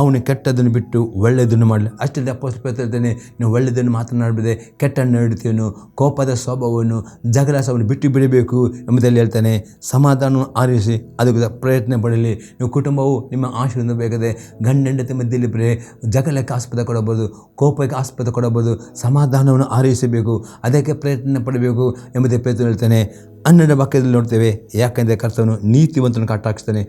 ಅವನು ಕೆಟ್ಟದನ್ನು ಬಿಟ್ಟು ಒಳ್ಳೆಯದನ್ನು ಮಾಡಲಿ. ಅಷ್ಟೇ ಅಪೊಸ್ತಲ ಪೇತ್ರ ಹೇಳ್ತಾನೆ, ನೀವು ಒಳ್ಳೆಯದನ್ನು ಮಾತನಾಡಬೇದೆ, ಕೆಟ್ಟನ್ನು ನಡುತ್ತೇನು, ಕೋಪದ ಸ್ವಭಾವವನ್ನು, ಜಗಳ ಸ್ವಭಾವವನ್ನು ಬಿಟ್ಟು ಬಿಡಬೇಕು ಎಂಬುದರಲ್ಲಿ ಹೇಳ್ತಾನೆ. ಸಮಾಧಾನವನ್ನು ಆರಿಸಿ ಅದಕ್ಕೆ ಪ್ರಯತ್ನ ಪಡಲಿ. ನೀವು ಕುಟುಂಬವು ನಿಮ್ಮ ಆಶೀರ್ವಾದ ಬೇಕಾದರೆ ಗಂಡ ಹೆಂಡತಿ ಮಧ್ಯದಲ್ಲಿ ಪ್ರೇರೆ ಜಗಳಕ್ಕೆ ಆಸ್ಪದ ಕೊಡಬಹುದು, ಕೋಪಕ್ಕೆ ಆಸ್ಪದ ಕೊಡಬಹುದು. ಸಮಾಧಾನವನ್ನು ಆರೈಸಬೇಕು, ಅದಕ್ಕೆ ಪ್ರಯತ್ನ ಪಡಬೇಕು ಎಂಬುದೇ ಪೇತ್ರ ಹೇಳ್ತಾನೆ. 12ನೇ ವಾಕ್ಯದಲ್ಲಿ ನೋಡ್ತೇವೆ, ಯಾಕೆಂದರೆ ಕರ್ತನು ನೀತಿವಂತನ ಕಟಾಕ್ಷಿಸ್ತಾನೆ,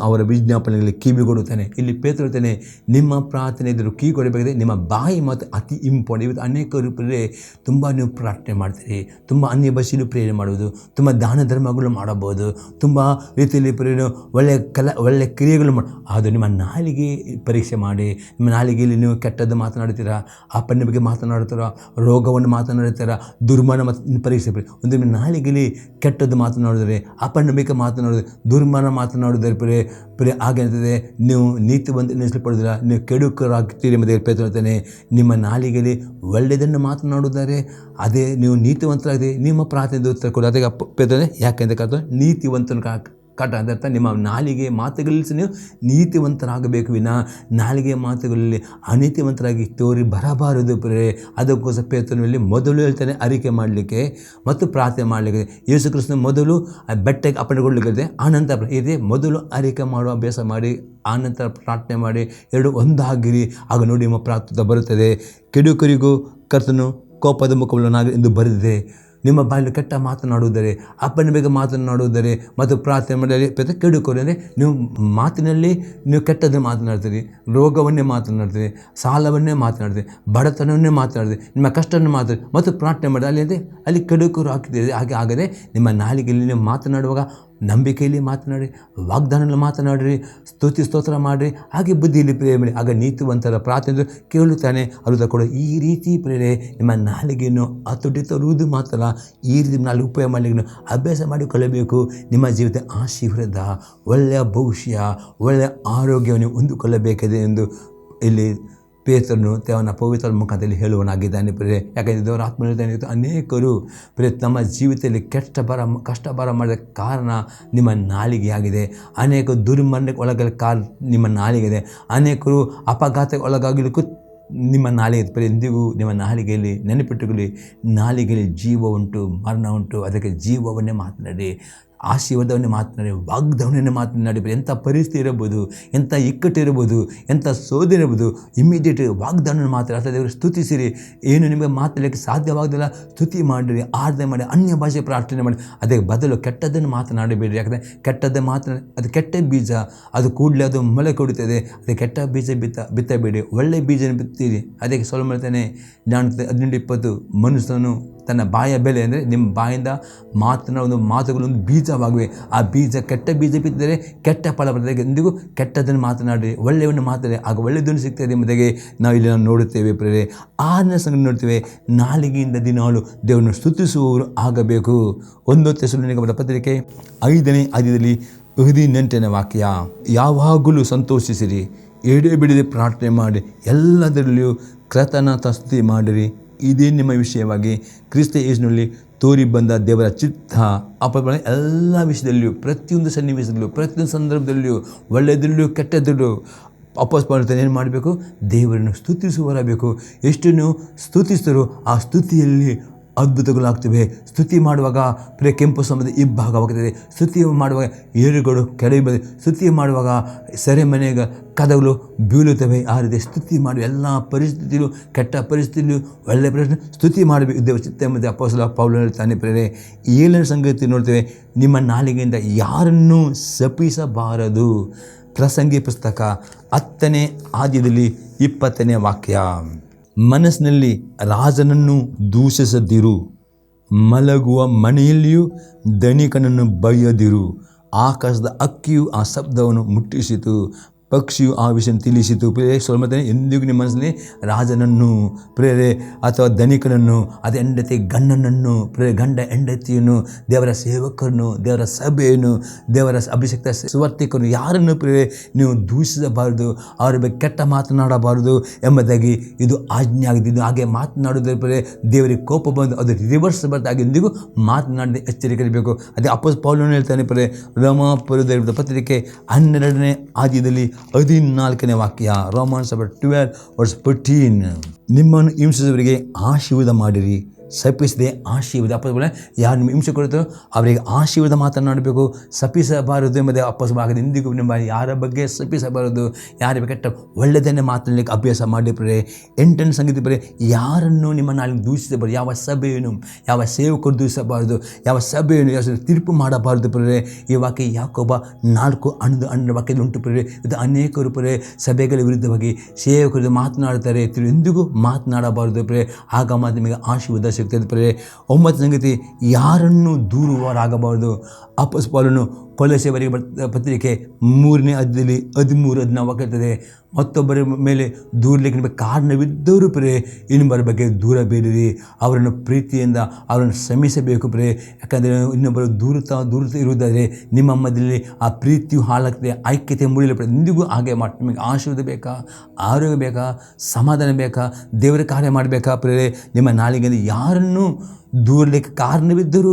ಅವರ ವಿಜ್ಞಾಪನೆಗಳಿಗೆ ಕಿವಿ ಕೊಡುತ್ತಾನೆ. ಇಲ್ಲಿ ಪೇತ್ರ ಹೇಳ್ತಾನೆ, ನಿಮ್ಮ ಪ್ರಾರ್ಥನೆ ಇದ್ದರೂ ಕಿವಿ ಕೊಡಬೇಕಾದ್ರೆ ನಿಮ್ಮ ಬಾಯಿ ಮತ್ತು ಅತಿ ಇಂಪಾರ್ಟೆಂಟ್. ಇವತ್ತು ಅನೇಕರು ಪ್ರೇರೆ ತುಂಬ ನೀವು ಪ್ರಾರ್ಥನೆ ಮಾಡ್ತೀರಿ, ತುಂಬ ಅನ್ಯ ಭಾಷೆಯಲ್ಲಿ ಪ್ರೇರಣೆ ಮಾಡುವುದು, ತುಂಬ ದಾನ ಧರ್ಮಗಳು ಮಾಡಬಹುದು, ತುಂಬ ರೀತಿಯಲ್ಲಿ ಪ್ರೇರಣೆ ಒಳ್ಳೆಯ ಕ್ರಿಯೆಗಳು ಅದು ನಿಮ್ಮ ನಾಲಿಗೆ ಪರೀಕ್ಷೆ ಮಾಡಿ. ನಿಮ್ಮ ನಾಲಿಗೆಯಲ್ಲಿ ನೀವು ಕೆಟ್ಟದ್ದು ಮಾತನಾಡ್ತೀರಾ, ಅಪ್ಪನ ಬಗ್ಗೆ ಮಾತನಾಡ್ತೀರಾ, ರೋಗವನ್ನು ಮಾತನಾಡ್ತೀರಾ, ದುರ್ಮನ ಪರೀಕ್ಷೆ. ಒಂದು ನಾಲಿಗೆಯಲ್ಲಿ ಕೆಟ್ಟದ್ದು ಮಾತನಾಡಿದರೆ, ಅಪ್ಪನ ಅಪನಂಬಿಕೆ ಮಾತನಾಡೋದು, ದುರ್ಮಾರ್ಗ ಮಾತನಾಡುವುದರ ಪ್ರಿಯ ಆಗಿರ್ತದೆ. ನೀವು ನೀತಿವಂತ ಎನಿಸಲ್ಪಡುವುದಿಲ್ಲ, ನೀವು ಕೆಡುಕರಾಗ್ತೀರಿ ಎಂಬುದಾಗಿ ಪೇತ್ರನು ಹೇಳ್ತಾನೆ. ನಿಮ್ಮ ನಾಲಿಗೆಯಲ್ಲಿ ಒಳ್ಳೆಯದನ್ನು ಮಾತನಾಡುತ್ತಾರೆ, ಅದೇ ನೀವು ನೀತಿವಂತರಾಗಿದೆ, ನಿಮ್ಮ ಪ್ರಾರ್ಥನೆ ಉತ್ತರ ಕೊಡು. ಅದಕ್ಕೆ ಪೇತ್ರನೇ ಯಾಕೆಂದರೆ ಕರ್ತನು ನೀತಿವಂತನ ಕಾಟ ಅದರ್ಥ ನಿಮ್ಮ ನಾಲಿಗೆ ಮಾತುಗಳಲ್ಲಿ ನೀವು ನೀತಿವಂತರಾಗಬೇಕು, ವಿನ ನಾಲಿಗೆ ಮಾತುಗಳಲ್ಲಿ ಅನೀತಿವಂತರಾಗಿ ತೋರಿ ಬರಬಾರದು ಪ್ರಿಯರೇ. ಅದಕ್ಕೋಸ್ಕರ ಪೇತ್ರನಲ್ಲಿ ಮೊದಲು ಹೇಳ್ತಾನೆ ಅರಿಕೆ ಮಾಡಲಿಕ್ಕೆ ಮತ್ತು ಪ್ರಾರ್ಥನೆ ಮಾಡಲಿಕ್ಕೆ. ಯೇಸು ಕ್ರಿಸ್ತನ ಮೊದಲು ಬೆಟ್ಟಕ್ಕೆ ಅಪ್ಪಣೆಗೊಳ್ಳಲಿಕ್ಕೆ, ಆನಂತರ ಇದೆ ಮೊದಲು ಅರಿಕೆ ಮಾಡುವ ಅಭ್ಯಾಸ ಮಾಡಿ, ಆನಂತರ ಪ್ರಾರ್ಥನೆ ಮಾಡಿ, ಎರಡು ಒಂದಾಗಿರಿ, ಆಗ ನೋಡಿ ನಿಮ್ಮ ಪ್ರಾರ್ಥನೆ ಬರುತ್ತದೆ. ಕೆಡುಕರಿಗೂ ಕರ್ತನು ಕೋಪದ ಮುಖವುಳ್ಳವನಾಗಿ ಎಂದು ಬರೆದಿದೆ. ನಿಮ್ಮ ಬಾಯಲ್ಲಿ ಕೆಟ್ಟ ಮಾತನಾಡುವುದರೆ, ಅಪ್ಪನ ಬಗ್ಗೆ ಮಾತನಾಡುವುದರೆ ಮತ್ತು ಪ್ರಾರ್ಥನೆ ಮಾಡಲಿ ಕೆಡುಕರು ಅಂದರೆ ನೀವು ಮಾತಿನಲ್ಲಿ ನೀವು ಕೆಟ್ಟದ್ದು ಮಾತನಾಡ್ತೀರಿ, ರೋಗವನ್ನೇ ಮಾತನಾಡ್ತೀರಿ, ಸಾಲವನ್ನೇ ಮಾತನಾಡ್ತೀರಿ, ಬಡತನವನ್ನೇ ಮಾತನಾಡ್ತೀರಿ, ನಿಮ್ಮ ಕಷ್ಟವನ್ನು ಮಾತಾಡಿ ಮತ್ತು ಪ್ರಾರ್ಥನೆ ಮಾಡಿ ಅಲ್ಲಿ ಕೆಡುಕರು ಹಾಕಿದ್ದೀರಿ. ಹಾಗೆ ಆಗದೆ ನಿಮ್ಮ ನಾಲಿಗೆಯಲ್ಲಿ ನೀವು ಮಾತನಾಡುವಾಗ ನಂಬಿಕೆಯಲ್ಲಿ ಮಾತನಾಡಿ, ವಾಗ್ದಾನದಲ್ಲಿ ಮಾತನಾಡಿರಿ, ಸ್ತುತಿ ಸ್ತೋತ್ರ ಮಾಡಿರಿ, ಹಾಗೆ ಬುದ್ಧಿಯಲ್ಲಿ ಪ್ರೇರೆ ಮಾಡಿ, ಆಗ ನೀತಿವಂತರ ಪ್ರಾರ್ಥನೆ ಕೇಳುತ್ತಾನೆ, ಅರುದ ಕೂಡ. ಈ ರೀತಿ ಪ್ರೇರೆ ನಿಮ್ಮ ನಾಲಿಗೆಯನ್ನು ತರುವುದು ಮಾತ್ರ ಈ ರೀತಿ ನಾಲಿಗೆ ಉಪಯೋಗ ಮಾಡಲಿಕ್ಕೆ ಅಭ್ಯಾಸ ಮಾಡಿಕೊಳ್ಳಬೇಕು. ನಿಮ್ಮ ಜೀವಿತ ಆಶೀರ್ವಾದ, ಒಳ್ಳೆಯ ಭವಿಷ್ಯ, ಒಳ್ಳೆಯ ಆರೋಗ್ಯವನ್ನು ಹೊಂದಿಕೊಳ್ಳಬೇಕಿದೆ ಎಂದು ಇಲ್ಲಿ ಪೇತ್ರನು ಅವನ ಪವಿತ್ರ ಮುಖದಲ್ಲಿ ಹೇಳುವನಾಗಿದ್ದಾನೆ ಪ್ರಿಯರೇ. ಯಾಕೆಂದರೆ ದೇವರ ಆತ್ಮನಿರ್ಧಾನ ಅನೇಕರು ತಮ್ಮ ಜೀವಿತದಲ್ಲಿ ಕಷ್ಟ ಬರ ಮಾಡಿದ ಕಾರಣ ನಿಮ್ಮ ನಾಲಿಗೆಯಾಗಿದೆ. ಅನೇಕ ದುರ್ಮರಣಕ್ಕೆ ಒಳಗಲ ಕಾರಣ ನಿಮ್ಮ ನಾಲಿಗೆಯಿದೆ. ಅನೇಕರು ಅಪಘಾತಕ್ಕೆ ಒಳಗಾಗಲಿಕ್ಕೂ ನಿಮ್ಮ ನಾಲಿಗೆ ಎಂದಿಗೂ ನಿಮ್ಮ ನಾಲಿಗೆಯಲ್ಲಿ ನೆನಪಿಟ್ಟುಕೊಳ್ಳಿ, ನಾಲಿಗೆಯಲ್ಲಿ ಜೀವ ಉಂಟು, ಮರಣ ಉಂಟು. ಅದಕ್ಕೆ ಜೀವವನ್ನೇ ಮಾತನಾಡಿ, ಆಶೀರ್ವಾದವನ್ನೇ ಮಾತನಾಡಿ, ವಾಗ್ದಾನವನ್ನೇ ಮಾತನಾಡಿ. ಎಂಥ ಪರಿಸ್ಥಿತಿ ಇರಬಹುದು, ಎಂಥ ಇಕ್ಕಟ್ಟಿರ್ಬೋದು, ಎಂಥ ಸೋದನೆ ಇರ್ಬೋದು, ಇಮ್ಮಿಡಿಯೇಟ್ ವಾಗ್ದಾನವನ್ನು ಮಾತಾಡಿ ದೇವರು ಸ್ತುತಿಸಿರಿ. ಏನು ನಿಮಗೆ ಮಾತಾಡಲಿಕ್ಕೆ ಸಾಧ್ಯವಾಗದಿಲ್ಲ, ಸ್ತುತಿ ಮಾಡಿರಿ, ಆರಾಧನೆ ಮಾಡಿ, ಅನ್ಯ ಭಾಷೆ ಪ್ರಾರ್ಥನೆ ಮಾಡಿ. ಅದಕ್ಕೆ ಬದಲು ಕೆಟ್ಟದ್ದನ್ನು ಮಾತನಾಡಬೇಡಿ. ಯಾಕಂದರೆ ಕೆಟ್ಟದ್ದು ಮಾತನಾಡಿ ಅದು ಕೆಟ್ಟ ಬೀಜ, ಅದು ಕೂಡಲೇ ಅದು ಮೊಳೆ ಕೊಡುತ್ತದೆ. ಅದು ಕೆಟ್ಟ ಬೀಜ ಬಿತ್ತಬೇಡಿ, ಒಳ್ಳೆಯ ಬೀಜನ ಬಿತ್ತೀರಿ. ಅದಕ್ಕೆ ಸ್ವಲ್ಪ ಹೇಳ್ತಾನೆ, ನಾನು 18-20 ಮನುಷ್ಯನು ತನ್ನ ಬಾಯ ಬೆಲೆ ಅಂದರೆ ನಿಮ್ಮ ಬಾಯಿಂದ ಮಾತನಾಡೋ ಮಾತುಗಳೊಂದು ಬೀಜವಾಗಿವೆ. ಆ ಬೀಜ ಕೆಟ್ಟ ಬೀಜ ಬಿದ್ದರೆ ಕೆಟ್ಟ ಫಲ ಬರ್ತದೆ. ಎಂದಿಗೂ ಕೆಟ್ಟದ್ದನ್ನು ಮಾತನಾಡಿ, ಒಳ್ಳೆಯವನ್ನು ಮಾತಾಡಿ, ಆಗ ಒಳ್ಳೆಯದನ್ನು ಸಿಗ್ತದೆ ಎಂಬುದಾಗಿ ನಾವು ಇಲ್ಲಿ ನೋಡುತ್ತೇವೆ ಪ್ರಿಯರೇ. 6ನೇ ಸಂಗತಿ ನೋಡ್ತೇವೆ, ನಾಲಿಗೆಯಿಂದ ದಿನಾಲು ದೇವರನ್ನು ಸ್ತುತಿಸುವವರು ಆಗಬೇಕು. 1 ಥೆಸಲೋನಿಕರ ಪತ್ರಿಕೆ 5ನೇ ಅಧ್ಯಾಯದಲ್ಲಿ 18ನೇ ವಾಕ್ಯ, ಯಾವಾಗಲೂ ಸಂತೋಷಿಸಿರಿ, ಎಡೆಬಿಡದೆ ಪ್ರಾರ್ಥನೆ ಮಾಡಿ, ಎಲ್ಲದರಲ್ಲಿಯೂ ಕರ್ತನ ಸ್ತುತಿ ಮಾಡಿರಿ. ಇದೇ ನಿಮ್ಮ ವಿಷಯವಾಗಿ ಕ್ರಿಸ್ತ ಯೇಸುವಿನಲ್ಲಿ ತೋರಿ ಬಂದ ದೇವರ ಚಿತ್ತ ಎಲ್ಲ ವಿಷಯದಲ್ಲಿಯೂ, ಪ್ರತಿಯೊಂದು ಸನ್ನಿವೇಶದಲ್ಲೂ, ಪ್ರತಿಯೊಂದು ಸಂದರ್ಭದಲ್ಲಿಯೂ, ಒಳ್ಳೆಯದರಲ್ಲಿಯೂ ಕೆಟ್ಟದಲ್ಲೂ ಅಪೊಸ್ತಲರು ಏನು ಮಾಡಬೇಕು? ದೇವರನ್ನು ಸ್ತುತಿಸುವರಬೇಕು. ಎಷ್ಟು ನೀವು ಸ್ತುತಿಸಿದರೂ ಆ ಸ್ತುತಿಯಲ್ಲಿ ಅದ್ಭುತಗಳಾಗ್ತವೆ. ಸ್ತುತಿ ಮಾಡುವಾಗ ಕೆಂಪು ಸಮುದ್ರ ಇಬ್ಬಾಗವಾಗ್ತದೆ. ಸ್ತುತಿ ಮಾಡುವಾಗ ಏರುಗಳು ಕೆಳಗೆ ಬಂದು, ಸ್ತುತಿ ಮಾಡುವಾಗ ಸೆರೆಮನೆಗೆ ಕದಗಳು ಬೀಳುತ್ತವೆ. ಆ ರೀತಿ ಸ್ತುತಿ ಮಾಡುವ ಎಲ್ಲ ಪರಿಸ್ಥಿತಿಯಲ್ಲೂ, ಕೆಟ್ಟ ಪರಿಸ್ಥಿತಿಯಲ್ಲೂ, ಒಳ್ಳೆಯ ಪರಿಸ್ಥಿತಿ ಸ್ತುತಿ ಮಾಡಬೇಕು. ದೇವರ ಚಿತ್ತ ಎಂಬುದು ಅಪೊಸ್ತಲ ಪೌಲನು ಹೇಳ್ತಾನೆ ಪ್ರಿಯರೇ. 7ನೇ ಸಂಗತಿ ನೋಡ್ತೇವೆ, ನಿಮ್ಮ ನಾಲಿಗೆಯಿಂದ ಯಾರನ್ನೂ ಶಪಿಸಬಾರದು. ಪ್ರಸಂಗಿ ಪುಸ್ತಕ 10ನೇ ಅಧ್ಯಾಯದಲ್ಲಿ 20ನೇ ವಾಕ್ಯ, ಮನಸ್ಸಿನಲ್ಲಿ ರಾಜನನ್ನು ದೂಷಿಸದಿರು, ಮಲಗುವ ಮನೆಯಲ್ಲಿಯೂ ಧನಿಕನನ್ನು ಬೈಯದಿರು. ಆಕಾಶದ ಹಕ್ಕಿಯು ಆ ಶಬ್ದವನ್ನು ಮುಟ್ಟಿಸಿತು, ಪಕ್ಷಿಯು ಆ ವಿಷಯ ತಿಳಿಸಿತು. ಪ್ರೇರೆ ಸ್ವಲ್ಪನೇ ಎಂದಿಗೂ ನಿಮ್ಮ ಮನಸ್ಸಿನಲ್ಲಿ ರಾಜನನ್ನು ಪ್ರೇರೆ ಅಥವಾ ಧನಿಕನನ್ನು, ಅದು ಹೆಂಡತಿ ಗಂಡನನ್ನು, ಗಂಡ ಹೆಂಡತಿಯನ್ನು, ದೇವರ ಸೇವಕರನ್ನು, ದೇವರ ಸಭೆಯನ್ನು, ದೇವರ ಅಭಿಷೇಕ್ತ ಸುವಾರ್ತಿಕರನ್ನು ಯಾರನ್ನು ಪ್ರೇರೆ ನೀವು ದೂಷಿಸಬಾರದು, ಅವರ ಬಗ್ಗೆ ಕೆಟ್ಟ ಮಾತನಾಡಬಾರದು ಎಂಬುದಾಗಿ ಇದು ಆಜ್ಞೆ ಆಗಿದೆ. ಇದು ಹಾಗೆ ಮಾತನಾಡೋದ್ರ ಪ್ರೇರೆ ದೇವರಿಗೆ ಕೋಪ ಬಂದು ಅದು ರಿವರ್ಸ್ ಬರ್ತಾಗಿ ಎಂದಿಗೂ ಮಾತನಾಡದೆ ಎಚ್ಚರಿಕೆ ಇರಬೇಕು. ಅದೇ ಅಪೊಸ್ತಲ ಪೌಲನು ಹೇಳ್ತಾನೆ ಪ್ರೇರೆ, ರೋಮಾಪುರದ ಪತ್ರಿಕೆ 12ನೇ ಅಧ್ಯಾಯದಲ್ಲಿ 14ನೇ ವಾಕ್ಯ, ರೋಮನ್ಸ್ 12:14, ನಿಮ್ಮನ್ನು ಹಿಂಸಿಸುವವರಿಗೆ ಆಶೀರ್ವಾದ ಮಾಡಿರಿ, ಶಪಿಸದೆ ಆಶೀರ್ವಾದ. ಅಪ್ಪಸ್ವರ ಯಾರು ನಿಮ್ಮ ಹಿಂಸೆ ಕೊಡುತ್ತೋ ಅವರಿಗೆ ಆಶೀರ್ವಾದ ಮಾತನಾಡಬೇಕು, ಶಪಿಸಬಾರದು ಎಂಬುದೇ ಅಪ್ಪಸ್ವಾಗದೆ. ಎಂದಿಗೂ ನಿಮ್ಮ ಯಾರ ಬಗ್ಗೆ ಶಪಿಸಬಾರದು, ಯಾರ ಬಗ್ಗೆ ಕೆಟ್ಟ ಒಳ್ಳೆಯದನ್ನೇ ಮಾತನಾಡಲಿಕ್ಕೆ ಅಭ್ಯಾಸ ಮಾಡಿ ಪ್ರಿಯರೇ. 8ನೇ ಸಂಗತಿ ಪ್ರಿಯರೇ, ಯಾರನ್ನು ನಿಮ್ಮ ನಾಲಿಗೆ ದೂಷಿಸಬಾರದು. ಯಾವ ಸಭೆಯನ್ನು, ಯಾವ ಸೇವಕರು ದೂಷಿಸಬಾರದು, ಯಾವ ಸಭೆಯನ್ನು ಯಾವ ತೀರ್ಪು ಮಾಡಬಾರದು ಪ್ರಿಯರೇ. ಈ ವಾಕ್ಯ ಯಾಕೋಬ 4:11 ವಾಕ್ಯದಲ್ಲಿ ಉಂಟು ಪ್ರಿಯರೇ. ಇದು ಅನೇಕರು ಪ್ರಿಯರೇ ಸಭೆಗಳ ವಿರುದ್ಧವಾಗಿ ಸೇವಕರು ಮಾತನಾಡ್ತಾರೆ, ಎಂದಿಗೂ ಮಾತನಾಡಬಾರದು ಪ್ರಿಯರೇ. ಆಗ ಮಾತ್ರ ನಿಮಗೆ ಆಶೀರ್ವಾದ ಸಿಗ್ತದೆ ಪ್ರಿಯರೇ. 9ನೇ ಸಂಗತಿ, ಯಾರನ್ನು ದೂರುವವರಾಗಬಾರದು. ಅಪೊಸ್ತಲ ಪೌಲನು ಕೊಲೊಸ್ಸೆಯವರಿಗೆ ಪತ್ರಿಕೆ 3ನೇ ಅಧ್ಯಾಯದಲ್ಲಿ 13-14 ವಾಕ್ಯ ಇರ್ತದೆ, ಮತ್ತೊಬ್ಬರ ಮೇಲೆ ದೂರಲಿಕ್ಕೆ ನಿಮಗೆ ಕಾರಣವಿದ್ದರೂ ಪ್ರೇ ಇನ್ನೊಬ್ಬರ ಬಗ್ಗೆ ದೂರ ಬೇಡಿರಿ. ಅವರನ್ನು ಪ್ರೀತಿಯಿಂದ ಅವರನ್ನು ಶ್ರಮಿಸಬೇಕು ಪ್ರೇ. ಯಾಕಂದರೆ ಇನ್ನೊಬ್ಬರು ದೂರ ಇರುವುದಾದರೆ ನಿಮ್ಮ ಮಧ್ಯದಲ್ಲಿ ಆ ಪ್ರೀತಿಯು ಹಾಳಾಗ್ತದೆ, ಐಕ್ಯತೆ ಮೂಡಿಲ್ಲ ಪ್ರೇ. ಇಂದಿಗೂ ಹಾಗೆ ಮಾಡಿ. ನಿಮಗೆ ಆಶೀರ್ವಾದ ಬೇಕಾ, ಆರೋಗ್ಯ ಬೇಕಾ, ಸಮಾಧಾನ ಬೇಕಾ, ದೇವರ ಕಾರ್ಯ ಮಾಡಬೇಕಾ ಪ್ರೇ. ನಿಮ್ಮ ನಾಲಿಗೆಯಿಂದ ಯಾರನ್ನೂ ದೂರಲಿಕ್ಕೆ ಕಾರಣವಿದ್ದರೂ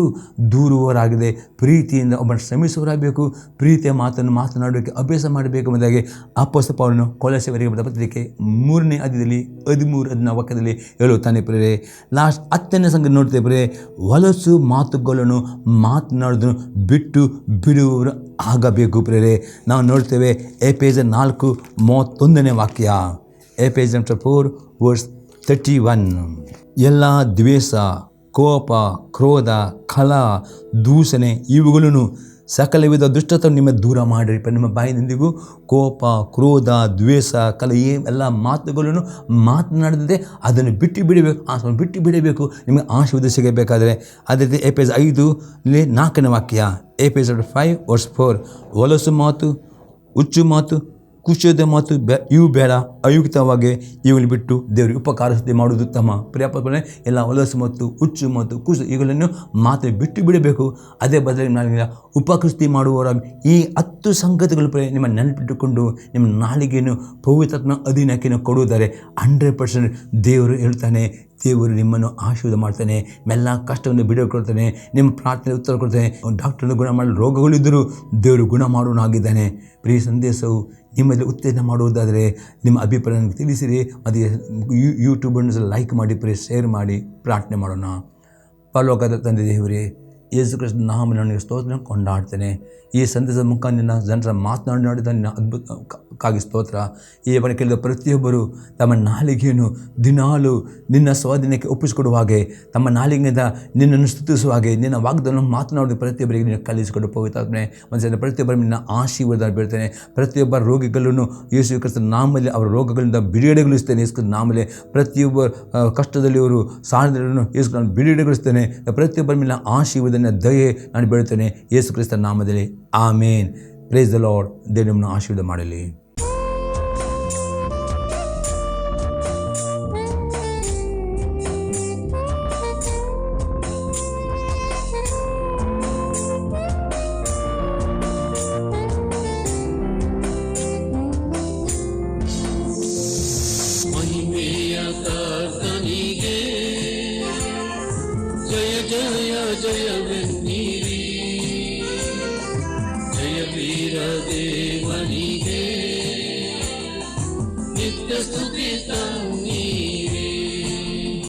ದೂರುವವರಾಗಿದೆ ಪ್ರೀತಿಯಿಂದ ಒಬ್ಬನ ಶ್ರಮಿಸುವವರಾಗಬೇಕು. ಪ್ರೀತಿಯ ಮಾತನ್ನು ಮಾತನಾಡೋಕ್ಕೆ ಅಭ್ಯಾಸ ಮಾಡಬೇಕು ಎಂಬುದಾಗಿ ಅಪೊಸ್ತಲ ಪೌಲನು ಕೊಲೊಸ್ಸೆಯವರಿಗೆ ಬರೆದ ಪತ್ರಿಕೆ 3ನೇ ಅಧ್ಯಾಯದಲ್ಲಿ 13-14 ವಾಕ್ಯದಲ್ಲಿ ಹೇಳುತ್ತಾನೆ ಪ್ರಿಯರೇ. ಲಾಸ್ಟ್ 10ನೇ ಸಂಗತಿ ನೋಡ್ತೇವೆ ಪ್ರಿಯರೇ, ಹೊಲಸು ಮಾತುಗಳನ್ನು ಮಾತನಾಡೋದನ್ನು ಬಿಟ್ಟು ಬಿಡುವವರು ಆಗಬೇಕು ಪ್ರಿಯರೇ. ನಾವು ನೋಡ್ತೇವೆ ಎಫೆಸರ್ 4:31ನೇ ವಾಕ್ಯ. ಎಫೆಸರ್ 4:31. ಎಲ್ಲ ದ್ವೇಷ, ಕೋಪ, ಕ್ರೋಧ, ಕಲ, ದೂಷಣೆ ಇವುಗಳನ್ನು ಸಕಲ ವಿಧ ದುಷ್ಟತನ ನಿಮ್ಮ ದೂರ ಮಾಡಿರಿ. ನಿಮ್ಮ ಬಾಯಿನಿಂದಿಗೂ ಕೋಪ, ಕ್ರೋಧ, ದ್ವೇಷ, ಕಲ ಎಲ್ಲ ಮಾತುಗಳನ್ನು ಮಾತನಾಡದೆ ಅದನ್ನು ಬಿಟ್ಟು ಬಿಡಬೇಕು ನಿಮಗೆ ಆಶೀರ್ವಾದ ಸಿಗಬೇಕಾದರೆ. ಅದೇ ರೀತಿ ಎಫೆಸರ್ 5:4ನೇ ವಾಕ್ಯ. ಎಫೆಸರ್ 5:4. ಹೊಲಸು ಮಾತು, ಹುಚ್ಚು ಮಾತು, ಕುಶದ ಮಾತು ಇವು ಬೇಡ, ಅಯುಕ್ತವಾಗಿ ಇವುಗಳನ್ನು ಬಿಟ್ಟು ದೇವರಿಗೆ ಉಪಕಾರ ಮಾಡುವುದು ಉತ್ತಮ. ಪ್ರಿಯಪನೆ ಎಲ್ಲ ಹೊಲಸು ಮತ್ತು ಹುಚ್ಚು ಮತ್ತು ಕುಶು ಇವುಗಳನ್ನು ಮಾತು ಬಿಟ್ಟು ಬಿಡಬೇಕು. ಅದೇ ಬದಲಾಗಿ ನಾಲಿಗೆ ಉಪಕೃತಿ ಮಾಡುವವರ ಈ 10 ಸಂಗತಿಗಳು ನಿಮ್ಮ ನೆನಪಿಟ್ಟುಕೊಂಡು ನಿಮ್ಮ ನಾಲಿಗೆಯನ್ನು ಪವಿತ್ರಾತ್ಮ ಅಧೀನಕ್ಕೆ ಕೊಡುವುದಾರೆ 100% ದೇವರು ಹೇಳ್ತಾನೆ. ದೇವರು ನಿಮ್ಮನ್ನು ಆಶೀರ್ವಾದ ಮಾಡ್ತಾನೆ, ಎಲ್ಲ ಕಷ್ಟವನ್ನು ಬಿಡುಕೊಡ್ತಾನೆ, ನಿಮ್ಮ ಪ್ರಾರ್ಥನೆ ಉತ್ತರ ಕೊಡ್ತಾನೆ. ಡಾಕ್ಟರ್ನ ಗುಣ ಮಾಡಲು ರೋಗಗಳಿದ್ದರೂ ದೇವರು ಗುಣ ಮಾಡೋನಾಗಿದ್ದಾನೆ. ಪ್ರಿಯ ಸಂದೇಶವು ನಿಮ್ಮಲ್ಲಿ ಉತ್ತೇಜನ ಮಾಡುವುದಾದರೆ ನಿಮ್ಮ ಅಭಿಪ್ರಾಯ ನನಗೆ ತಿಳಿಸಿರಿ. ಮತ್ತು ಯೂಟ್ಯೂಬನ್ನು ಲೈಕ್ ಮಾಡಿ, ಶೇರ್ ಮಾಡಿ. ಪ್ರಾರ್ಥನೆ ಮಾಡೋಣ. ಪರಲೋಕದ ತಂದೆ ದೇವರೇ, ಯೇಸು ಕ್ರಿಸ್ತನ ನಾಮದಲ್ಲಿ ನನಗೆ ಸ್ತೋತ್ರ ಕೊಂಡಾಡ್ತೇನೆ. ಈ ಸಂದೇಶದ ಮುಖಾಂತರ ಜನರ ಮಾತನಾಡಿದ ನಿನ್ನ ಅದ್ಭುತಕ್ಕಾಗಿ ಸ್ತೋತ್ರ. ಈ ಬಳಿ ಕೇಳಿದ ಪ್ರತಿಯೊಬ್ಬರು ತಮ್ಮ ನಾಲಿಗೆಯನ್ನು ದಿನಾಲು ನಿನ್ನ ಸ್ವಾಧೀನಕ್ಕೆ ಒಪ್ಪಿಸಿಕೊಡುವ ಹಾಗೆ, ತಮ್ಮ ನಾಲಿಗೆಯಿಂದ ನಿನ್ನನ್ನು ಸ್ತುತಿಸುವ ಹಾಗೆ, ನಿನ್ನ ವಾಗ್ದಾನ ಮಾತನಾಡುವ ಪ್ರತಿಯೊಬ್ಬರಿಗೆ ನೀನು ಕಲಿಸಿಕೊಡು ಪವಿತ್ರಾತ್ಮನೇ. ಮನಸ್ಸಿನ ಪ್ರತಿಯೊಬ್ಬರು ನಿನ್ನ ಆಶೀರ್ವಾದ ಬೀಳ್ತೇನೆ. ಪ್ರತಿಯೊಬ್ಬ ರೋಗಿಗಳನ್ನು ಯೇಸು ಕ್ರಿಸ್ತನ ನಾಮದಲ್ಲಿ ಅವರ ರೋಗಗಳಿಂದ ಬಿಡುಗಡೆಗೊಳಿಸ್ತೇನೆ. ಯೇಸು ಕ್ರಿಸ್ತನ ನಾಮದಲ್ಲಿ ಪ್ರತಿಯೊಬ್ಬ ಕಷ್ಟದಲ್ಲಿ ಅವರು ಸಾಲದಲ್ಲಿರುವವರನ್ನು ಯೇಸು ನಾನು ಬಿಡುಗಡೆಗೊಳಿಸ್ತೇನೆ. ಪ್ರತಿಯೊಬ್ಬರ ಮೇಲೆ ಆಶೀರ್ವಾದ ದಯೆ ನಾನು ಬೇಡುತ್ತೇನೆ ಯೇಸು ಕ್ರಿಸ್ತನ ನಾಮದಲ್ಲಿ. ಆಮೇನ್. Praise the Lord. ದೇವರು ನಿಮ್ಮನ್ನು ಆಶೀರ್ವಾದ ಮಾಡಲಿ. ಮಹಿಮೆಯ ಕರ್ತನಿಗೆ ಜಯ ಜಯ ಜಯವೆನ್ನಿರಿ, ಜಯ ವೀರ ದೇವನಿಗೆ ನಿತ್ಯ ಸ್ತುತಿ.